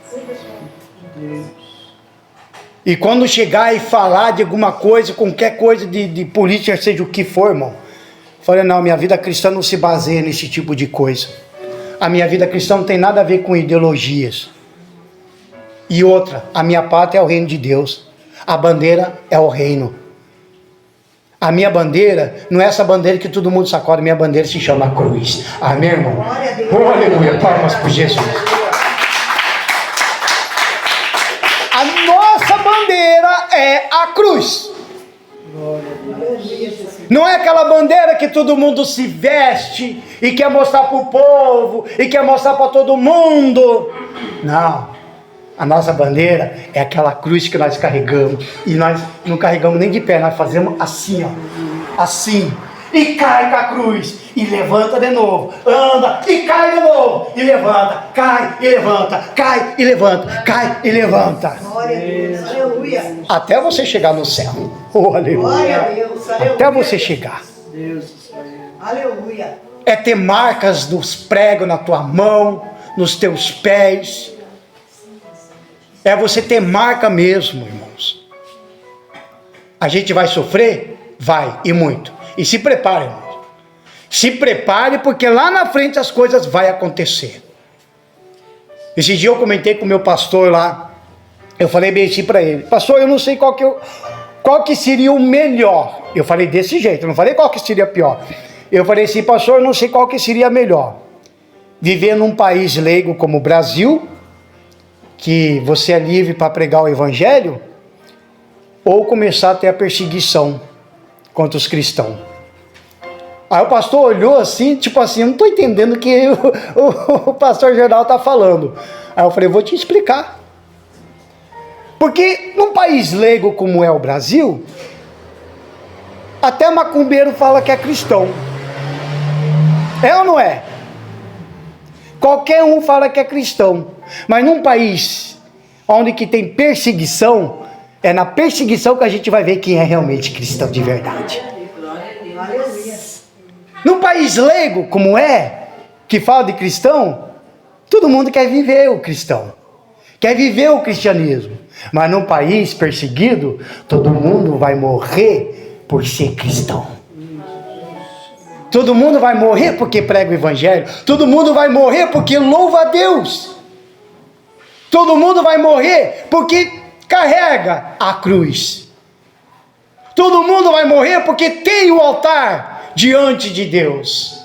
E quando chegar e falar de alguma coisa, qualquer coisa de política, seja o que for, irmão, falei, não, minha vida cristã não se baseia nesse tipo de coisa. A minha vida cristã não tem nada a ver com ideologias. E outra, a minha pátria é o reino de Deus. A bandeira é o reino. A minha bandeira não é essa bandeira que todo mundo sacode. Minha bandeira se chama cruz. Amém, irmão? Oh, aleluia. Palmas por Jesus. A nossa bandeira é a cruz. Não é aquela bandeira que todo mundo se veste e quer mostrar para o povo e quer mostrar para todo mundo. Não, a nossa bandeira é aquela cruz que nós carregamos, e nós não carregamos nem de pé, nós fazemos assim, ó, assim, e cai com a cruz, e levanta de novo, anda, e cai de novo, e levanta, cai e levanta, cai e levanta, cai e levanta. Glória a Deus, aleluia. Até você chegar no céu. Oh, aleluia. Glória a Deus, aleluia. Até você chegar. Aleluia. É ter marcas dos pregos na tua mão, nos teus pés. É você ter marca mesmo, irmãos. A gente vai sofrer? Vai, e muito. E se prepare, irmãos. Se prepare, porque lá na frente as coisas vão acontecer. Esse dia eu comentei com o meu pastor lá. Eu falei bem assim para ele: pastor, eu não sei qual que seria o melhor. Eu falei desse jeito, eu não falei qual que seria pior. Eu falei assim: pastor, eu não sei qual que seria melhor. Viver num país leigo como o Brasil, que você é livre para pregar o evangelho, ou começar a ter a perseguição contra os cristãos. Aí o pastor olhou assim, tipo assim, eu não estou entendendo o que o pastor Geraldo está falando. Aí eu falei, vou te explicar. Porque num país leigo como é o Brasil, até macumbeiro fala que é cristão. É ou não é? Qualquer um fala que é cristão. Mas num país onde que tem perseguição, é na perseguição que a gente vai ver quem é realmente cristão de verdade. Num país leigo como é, que fala de cristão, todo mundo quer viver o cristão, quer viver o cristianismo. Mas num país perseguido, todo mundo vai morrer por ser cristão. Todo mundo vai morrer porque prega o evangelho. Todo mundo vai morrer porque louva a Deus. Todo mundo vai morrer porque carrega a cruz. Todo mundo vai morrer porque tem o altar diante de Deus.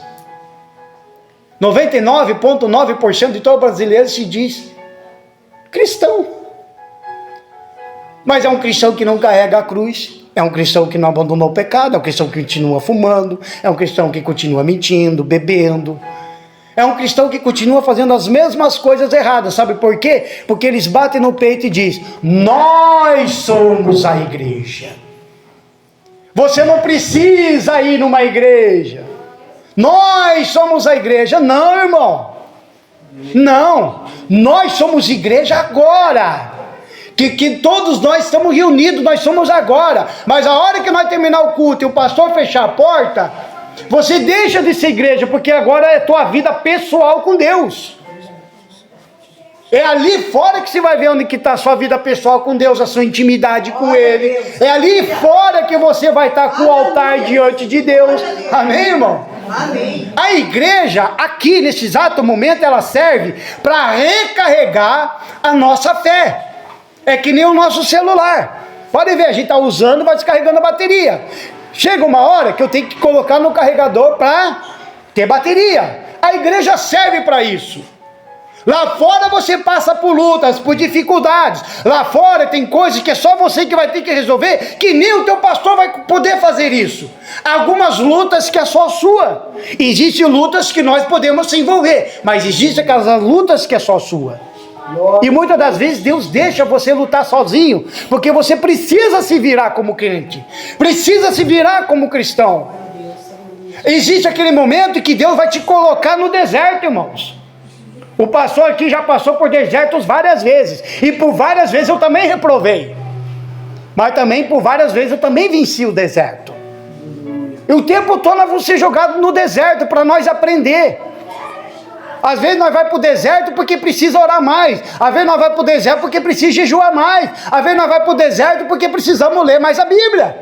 99,9% de todo brasileiro se diz cristão. Mas é um cristão que não carrega a cruz. É um cristão que não abandonou o pecado. É um cristão que continua fumando. É um cristão que continua mentindo, bebendo. É um cristão que continua fazendo as mesmas coisas erradas. Sabe por quê? Porque eles batem no peito e dizem: nós somos a igreja. Você não precisa ir numa igreja. Nós somos a igreja. Não, irmão. Não. Nós somos igreja agora. Que todos nós estamos reunidos, nós somos agora. Mas a hora que nós terminar o culto e o pastor fechar a porta, você deixa de ser igreja, porque agora é tua vida pessoal com Deus. É ali fora que você vai ver onde que está a sua vida pessoal com Deus, a sua intimidade com Ele. É ali fora que você vai estar com o altar diante de Deus. Amém, irmão? Amém. A igreja, aqui nesse exato momento, ela serve para recarregar a nossa fé. É que nem o nosso celular. Pode ver, a gente está usando, vai descarregando a bateria. Chega uma hora que eu tenho que colocar no carregador para ter bateria. A igreja serve para isso. Lá fora você passa por lutas, por dificuldades. Lá fora tem coisas que é só você que vai ter que resolver, que nem o teu pastor vai poder fazer isso. Algumas lutas que é só sua. Existem lutas que nós podemos se envolver, mas existem aquelas lutas que é só sua. E muitas das vezes Deus deixa você lutar sozinho, porque você precisa se virar como crente, precisa se virar como cristão. Existe aquele momento que Deus vai te colocar no deserto, irmãos. O pastor aqui já passou por desertos várias vezes, e por várias vezes eu também reprovei, mas também por várias vezes eu também venci o deserto. E o tempo todo nós vamos ser jogados no deserto para nós aprender. Às vezes nós vamos para o deserto porque precisa orar mais. Às vezes nós vamos para o deserto porque precisa jejuar mais. Às vezes nós vamos para o deserto porque precisamos ler mais a Bíblia.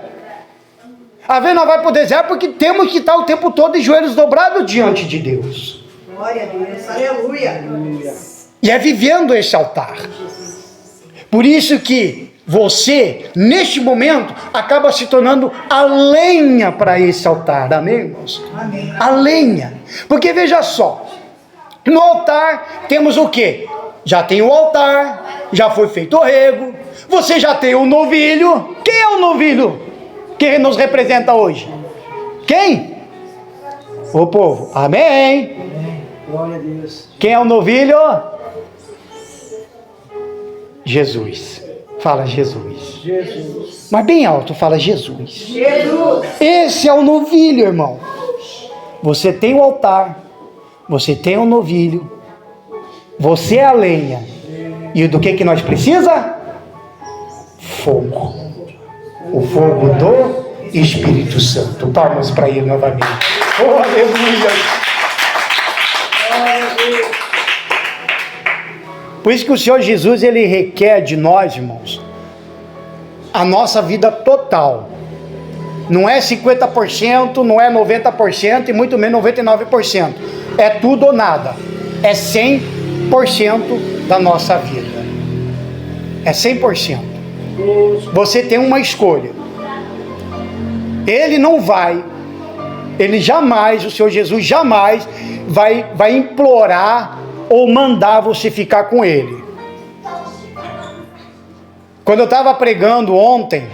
Às vezes nós vamos para o deserto porque temos que estar o tempo todo de joelhos dobrados diante de Deus. Glória a Deus, aleluia. E é vivendo esse altar. Por isso que você, neste momento, acaba se tornando a lenha para esse altar. Amém, irmãos? Amém. A lenha. Porque veja só. No altar temos o quê? Já tem o altar, já foi feito o rego, você já tem o novilho. Quem é o novilho que nos representa hoje? Quem? O povo. Amém. Amém. Glória a Deus. Quem é o novilho? Jesus. Fala Jesus. Jesus. Mas bem alto, fala Jesus. Jesus. Esse é o novilho, irmão. Você tem o altar. Você tem um novilho, você é a lenha, e do que nós precisa? Fogo, o fogo do Espírito Santo. Palmas para ele novamente. Oh, aleluia! Por isso que o Senhor Jesus, ele requer de nós, irmãos, a nossa vida total. Não é 50%, não é 90% e muito menos 99%. É tudo ou nada. É 100% da nossa vida. É 100%. Você tem uma escolha. Ele não vai, ele jamais, o Senhor Jesus jamais vai implorar ou mandar você ficar com ele. Quando eu estava pregando ontem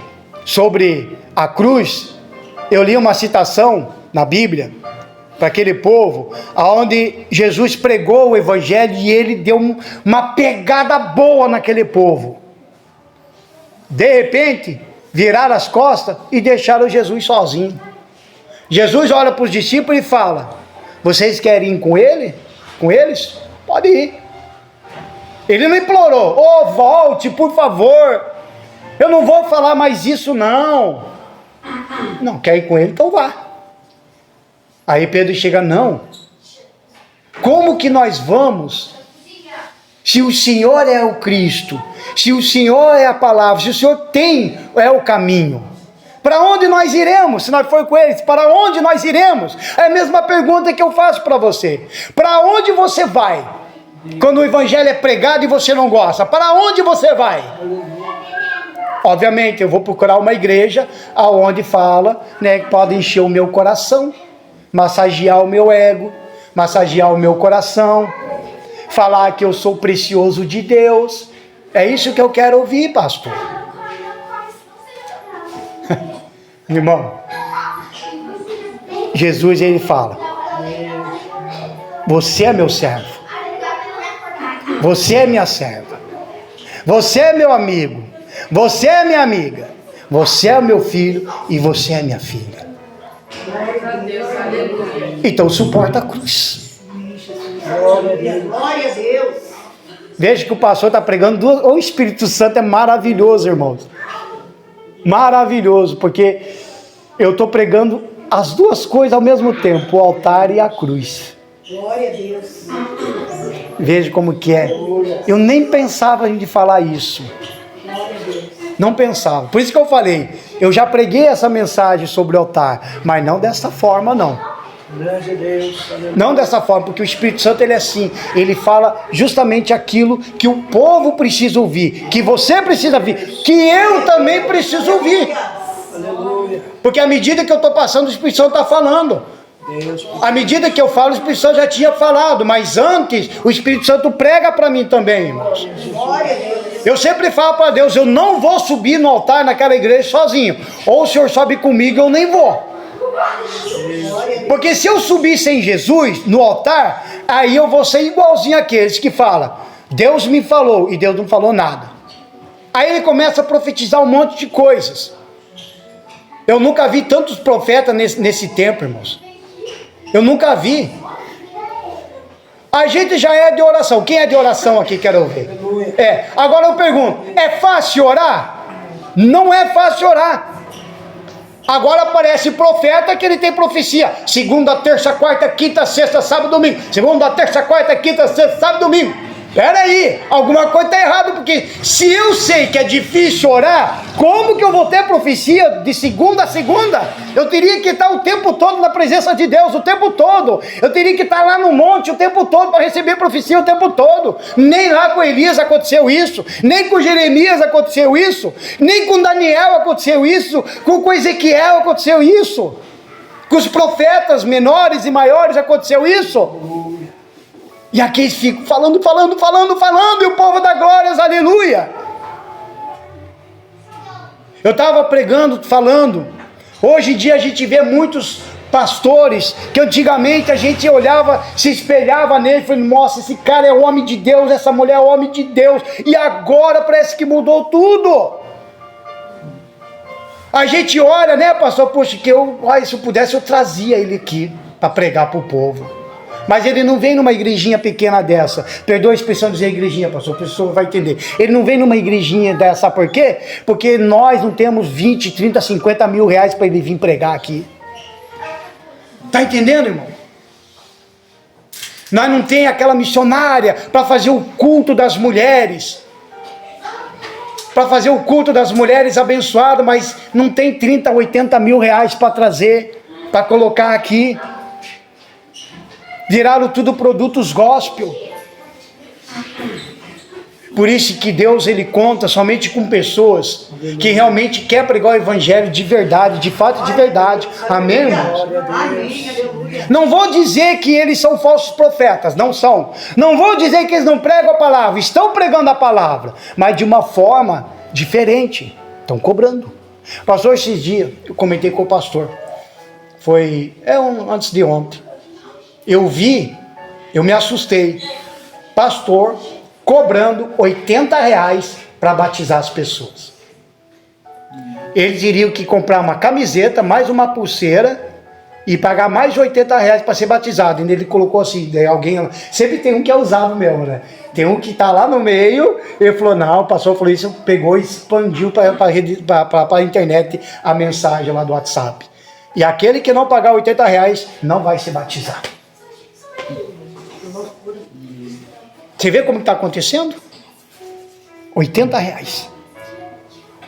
sobre a cruz, Eu li uma citação na Bíblia para aquele povo, onde Jesus pregou o evangelho e ele deu uma pegada boa naquele povo. De repente, viraram as costas e deixaram Jesus sozinho. Jesus olha para os discípulos e fala: vocês querem ir com ele? Com eles? Pode ir. Ele não implorou: oh, volte, por favor, eu não vou falar mais isso não. Não, quer ir com ele? Então vá. Aí Pedro chega: não, como que nós vamos, se o Senhor é o Cristo, se o Senhor é a palavra, se o Senhor é o caminho, para onde nós iremos? Se nós for com eles, para onde nós iremos? É a mesma pergunta que eu faço para você: para onde você vai? Quando o evangelho é pregado e você não gosta, para onde você vai? Obviamente eu vou procurar uma igreja aonde fala, né, que pode encher o meu coração, massagear o meu ego, massagear o meu coração, falar que eu sou precioso de Deus. É isso que eu quero ouvir, pastor. Irmão, Jesus, ele fala: você é meu servo, você é minha serva, você é meu amigo, você é minha amiga, você é meu filho e você é minha filha. Então suporta a cruz. Glória a Deus. Veja que o pastor está pregando o Espírito Santo é maravilhoso, irmãos. Maravilhoso, porque eu estou pregando as duas coisas ao mesmo tempo, o altar e a cruz. Glória a Deus. Veja como que é. Eu nem pensava em falar isso. Não pensava. Por isso que eu falei, eu já preguei essa mensagem sobre o altar, mas não dessa forma não. Não dessa forma, porque o Espírito Santo ele é assim, ele fala justamente aquilo que o povo precisa ouvir, que você precisa ouvir, que eu também preciso ouvir. Porque à medida que eu estou passando, o Espírito Santo está falando. À medida que eu falo, o Espírito Santo já tinha falado, mas antes o Espírito Santo prega para mim também, irmãos. Eu sempre falo para Deus: eu não vou subir no altar naquela igreja sozinho, ou o Senhor sobe comigo, eu nem vou. Porque se eu subir sem Jesus no altar, aí eu vou ser igualzinho àqueles que falam: Deus me falou, e Deus não falou nada. Aí ele começa a profetizar um monte de coisas. Eu nunca vi tantos profetas nesse tempo, irmãos. Eu nunca vi. A gente já é de oração. Quem é de oração aqui, quero ver? É. Agora eu pergunto: é fácil orar? Não é fácil orar. Agora aparece profeta que ele tem profecia: segunda, terça, quarta, quinta, sexta, sábado, domingo. Segunda, terça, quarta, quinta, sexta, sábado, domingo. Peraí, alguma coisa está errada, porque se eu sei que é difícil orar, como que eu vou ter profecia de segunda a segunda? Eu teria que estar o tempo todo na presença de Deus, o tempo todo. Eu teria que estar lá no monte o tempo todo para receber profecia o tempo todo. Nem lá com Elias aconteceu isso, nem com Jeremias aconteceu isso, nem com Daniel aconteceu isso, com Ezequiel aconteceu isso, com os profetas menores e maiores aconteceu isso. E aqui eles ficam falando, e o povo dá glórias, aleluia. Eu estava pregando, falando, hoje em dia a gente vê muitos pastores, que antigamente a gente olhava, se espelhava nele, falando: nossa, esse cara é homem de Deus, essa mulher é homem de Deus, e agora parece que mudou tudo. A gente olha, né, pastor, poxa, se eu pudesse eu trazia ele aqui, para pregar para o povo. Mas ele não vem numa igrejinha pequena dessa. Perdoa a expressão de dizer igrejinha, pastor, a pessoa vai entender. Ele não vem numa igrejinha dessa, sabe por quê? Porque nós não temos 20, 30, 50 mil reais para ele vir pregar aqui. Está entendendo, irmão? Nós não temos aquela missionária para fazer o culto das mulheres. Para fazer o culto das mulheres abençoado, mas não tem 30, 80 mil reais para trazer, para colocar aqui. Viraram tudo produtos gospel. Por isso que Deus ele conta somente com pessoas que realmente quer pregar o evangelho de verdade, de fato de verdade. Amém, irmãos? Não vou dizer que eles são falsos profetas, não são. Não vou dizer que eles não pregam a palavra, estão pregando a palavra, mas de uma forma diferente. Estão cobrando. Pastor, esses dias eu comentei com o pastor. antes de ontem. Eu me assustei. Pastor cobrando R$80 para batizar as pessoas. Eles iriam que comprar uma camiseta, mais uma pulseira e pagar mais de R$80 para ser batizado. E ele colocou assim, daí alguém, sempre tem um que é usado mesmo, né? Tem um que está lá no meio, ele falou, não, o pastor falou isso, pegou e expandiu para a internet a mensagem lá do WhatsApp. E aquele que não pagar R$80 não vai ser batizado. Você vê como está acontecendo? R$80.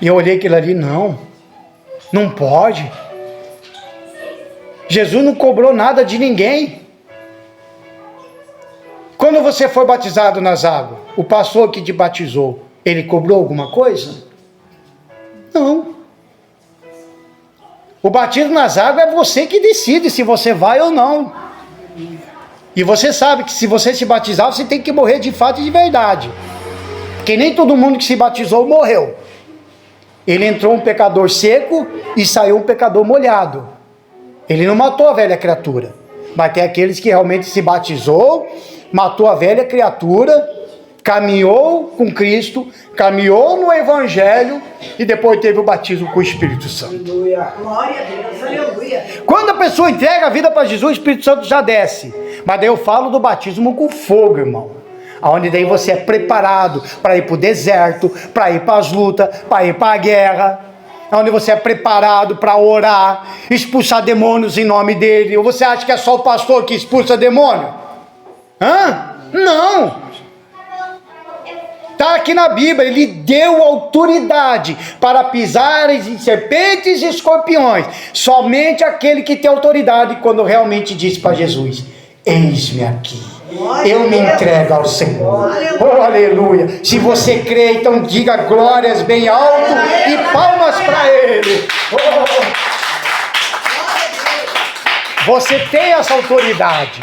E eu olhei aquilo ali, não pode. Jesus não cobrou nada de ninguém. Quando você foi batizado nas águas, o pastor que te batizou, ele cobrou alguma coisa? Não. O batismo nas águas é você que decide se você vai ou não. E você sabe que se você se batizar, você tem que morrer de fato e de verdade. Porque nem todo mundo que se batizou morreu. Ele entrou um pecador seco e saiu um pecador molhado. Ele não matou a velha criatura. Mas tem aqueles que realmente se batizou, matou a velha criatura, caminhou com Cristo, caminhou no Evangelho e depois teve o batismo com o Espírito Santo. Aleluia. Glória a Deus. Aleluia. Quando a pessoa entrega a vida para Jesus, o Espírito Santo já desce. Mas daí eu falo do batismo com fogo, irmão. Onde daí você é preparado para ir para o deserto, para ir para as lutas, para ir para a guerra. Onde você é preparado para orar, expulsar demônios em nome dele. Ou você acha que é só o pastor que expulsa demônio? Não. Está aqui na Bíblia, ele deu autoridade para pisar em serpentes e escorpiões. Somente aquele que tem autoridade quando realmente disse para Jesus, eis-me aqui. Eu me entrego ao Senhor. Oh, aleluia. Se você crê, então diga glórias bem alto e palmas para Ele. Oh. Você tem essa autoridade.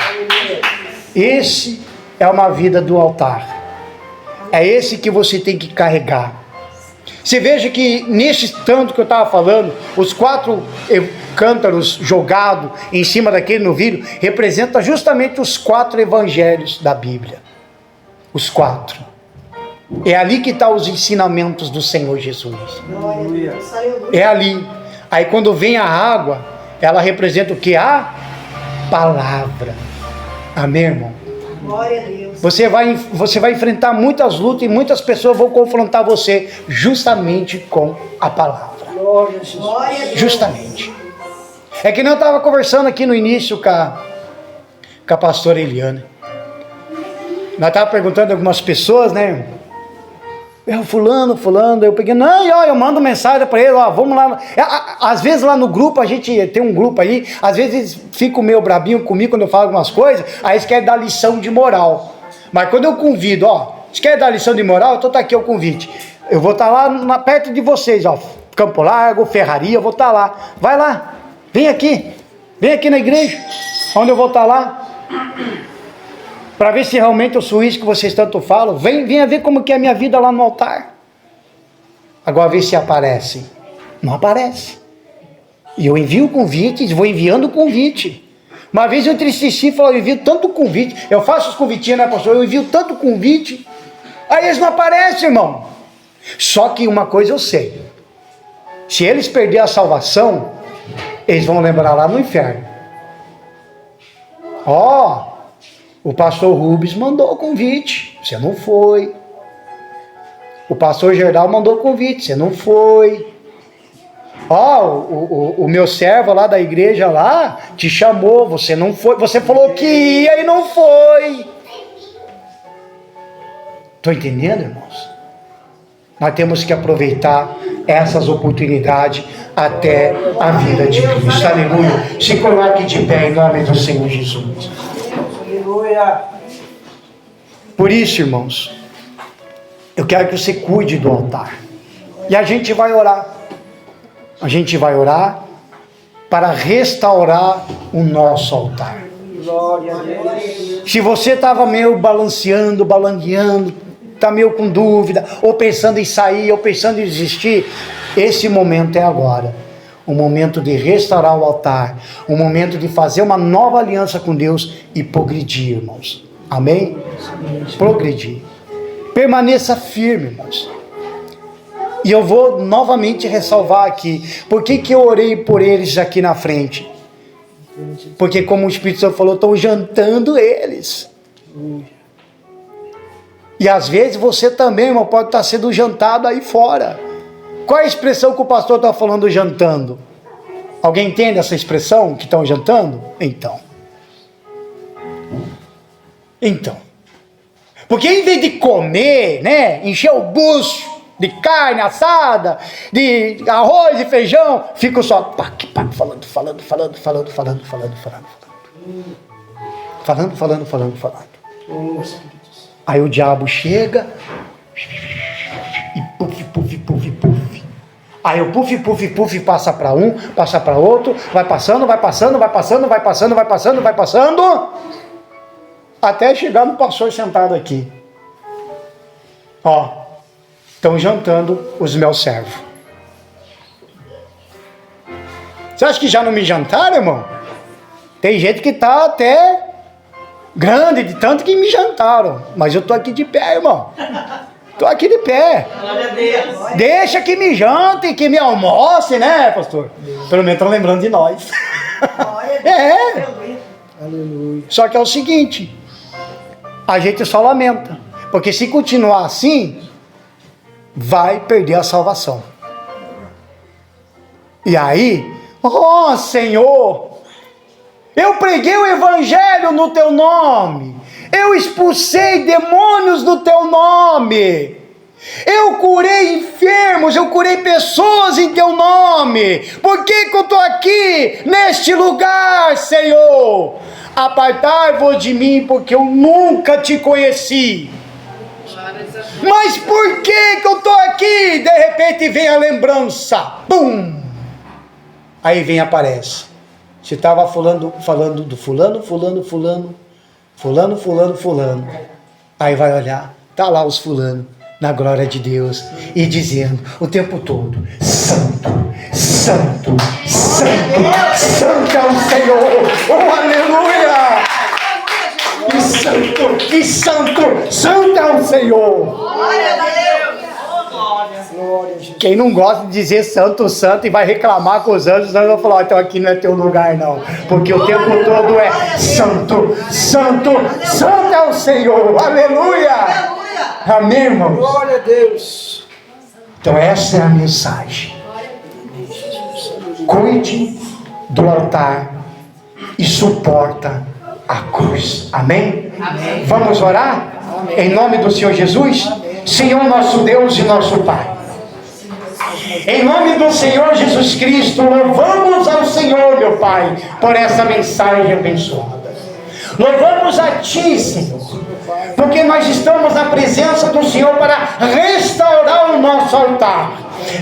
Esse é uma vida do altar. É esse que você tem que carregar. Você veja que nesse tanto que eu estava falando, os 4 cântaros jogados em cima daquele novilho, representa justamente os 4 evangelhos da Bíblia. Os 4. É ali que estão os ensinamentos do Senhor Jesus. É ali. Aí quando vem a água, ela representa o que? A palavra. Amém, irmão? Glória a Deus. Você vai enfrentar muitas lutas e muitas pessoas vão confrontar você justamente com a palavra. Glória a Deus. Justamente. É que nem eu estava conversando aqui no início com a pastora Eliane. Nós estávamos perguntando a algumas pessoas, né? Fulano, eu peguei, eu mando mensagem para ele, vamos lá. Às vezes lá no grupo, a gente tem um grupo aí, às vezes eles ficam meio brabinho comigo quando eu falo algumas coisas, aí eles querem dar lição de moral. Mas quando eu convido, vocês querem dar lição de moral? Então tá aqui o convite. Eu vou estar lá perto de vocês, Campo Largo, Ferraria, eu vou estar lá. Vai lá, vem aqui na igreja, onde eu vou estar lá. Para ver se realmente eu sou isso que vocês tanto falam. Venha ver como que é a minha vida lá no altar. Agora vê se aparece. Não aparece. E eu envio convites, vou enviando convite. Uma vez eu entristeci e falei, eu envio tanto convite. Eu faço os convitinhos, né, pastor? Eu envio tanto convite. Aí eles não aparecem, irmão. Só que uma coisa eu sei. Se eles perderem a salvação, eles vão lembrar lá no inferno. O pastor Rubens mandou o convite, você não foi. O pastor Gerdal mandou o convite, você não foi. O meu servo lá da igreja lá te chamou, você não foi. Você falou que ia e não foi. Estão entendendo, irmãos? Nós temos que aproveitar essas oportunidades até a vida de Cristo. Aleluia. Se coloque de pé em nome do Senhor Jesus. Por isso, irmãos, eu quero que você cuide do altar. E a gente vai orar. A gente vai orar para restaurar o nosso altar. Se você estava meio balanceando, está meio com dúvida, ou pensando em sair, ou pensando em desistir, esse momento é agora. um momento de restaurar o altar, um momento de fazer uma nova aliança com Deus e progredir, irmãos. Amém? Progredir. Permaneça firme, irmãos. E eu vou novamente ressalvar aqui, por que eu orei por eles aqui na frente? Porque como o Espírito Santo falou, estão jantando eles. E às vezes você também, irmão, pode estar sendo jantado aí fora. Qual é a expressão que o pastor está falando jantando? Alguém entende essa expressão que estão jantando? Então. Porque em vez de comer, né, encher o bucho de carne assada, de arroz e feijão, fica só falando. Aí o diabo chega e puff. Aí o puff passa para um, passa para outro, vai passando, até chegar no pastor sentado aqui. Ó, estão jantando os meus servos. Você acha que já não me jantaram, irmão? Tem gente que está até grande, de tanto que me jantaram. Mas eu estou aqui de pé, irmão. Estou aqui de pé. Deixa que me jante, que me almoce, né, pastor? Pelo menos estão lembrando de nós. É. Só que é o seguinte, a gente só lamenta. Porque se continuar assim, vai perder a salvação. E aí, ó Senhor, eu preguei o evangelho no teu nome, eu expulsei demônios no teu nome, eu curei enfermos, eu curei pessoas em teu nome. Por que eu estou aqui neste lugar, Senhor? Apartai-vos de mim, porque eu nunca te conheci. Mas por que eu estou aqui? De repente vem a lembrança, pum! Aí vem, aparece. Você estava falando do fulano. Aí vai olhar, tá lá os fulano, na glória de Deus, e dizendo o tempo todo: Santo é o Senhor, oh aleluia! Que santo é o Senhor! Glória a Deus! Quem não gosta de dizer santo e vai reclamar com os anjos vão falar: então aqui não é teu lugar não, porque o tempo todo é santo é o Senhor, aleluia! Amém, irmãos? Glória a Deus! Então essa é a mensagem. Cuide do altar e suporta a cruz. Amém? Amém. Vamos orar? Amém. Em nome do Senhor Jesus? Amém. Senhor nosso Deus e nosso Pai, em nome do Senhor Jesus Cristo, louvamos ao Senhor, meu Pai, por essa mensagem abençoada. Louvamos a Ti, Senhor, porque nós estamos na presença do Senhor para restaurar o nosso altar,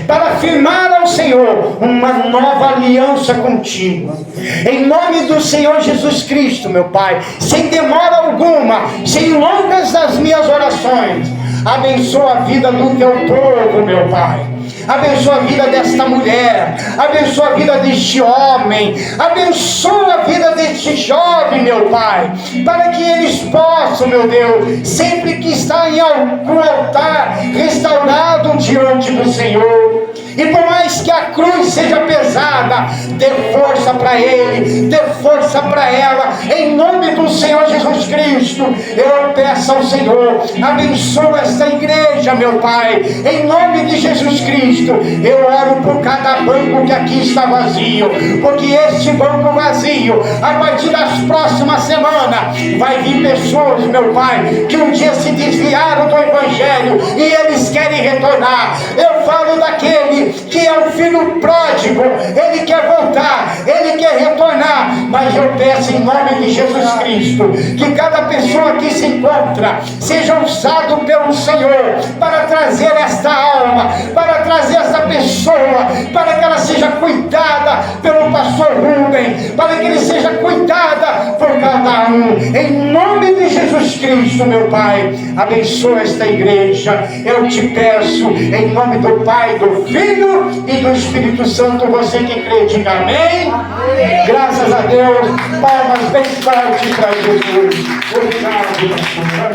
para firmar ao Senhor uma nova aliança contigo. Em nome do Senhor Jesus Cristo, meu Pai, sem demora alguma, sem longas das minhas orações, abençoa a vida do Teu povo, meu Pai. Abençoa a vida desta mulher, abençoa a vida deste homem, abençoa a vida deste jovem, meu Pai, para que eles possam, meu Deus, sempre que está em algum altar, restaurado diante do Senhor. E por mais que a cruz seja pesada, dê força para ele, dê força para ela, em nome do Senhor Jesus Cristo. Eu peço ao Senhor, abençoa esta igreja, meu Pai, em nome de Jesus Cristo. Eu oro por cada banco que aqui está vazio, porque este banco vazio, a partir das próximas semanas, vai vir pessoas, meu Pai, que um dia se desviaram do Evangelho e eles querem retornar. Eu falo daquele que é o filho pródigo, ele quer voltar, ele quer retornar, mas eu peço em nome de Jesus Cristo, que cada pessoa que se encontra, seja usado pelo Senhor, para trazer esta alma, para trazer essa pessoa, para que ela seja cuidada pelo pastor Rubem, para que ele seja cuidada por cada um. Em nome de Jesus Cristo, meu Pai, abençoa esta igreja. Eu te peço, em nome do Pai, do Filho e do Espírito Santo, você que crê, diga amém. Graças a Deus. Palmas bem fortes para Jesus. Obrigado, pastor.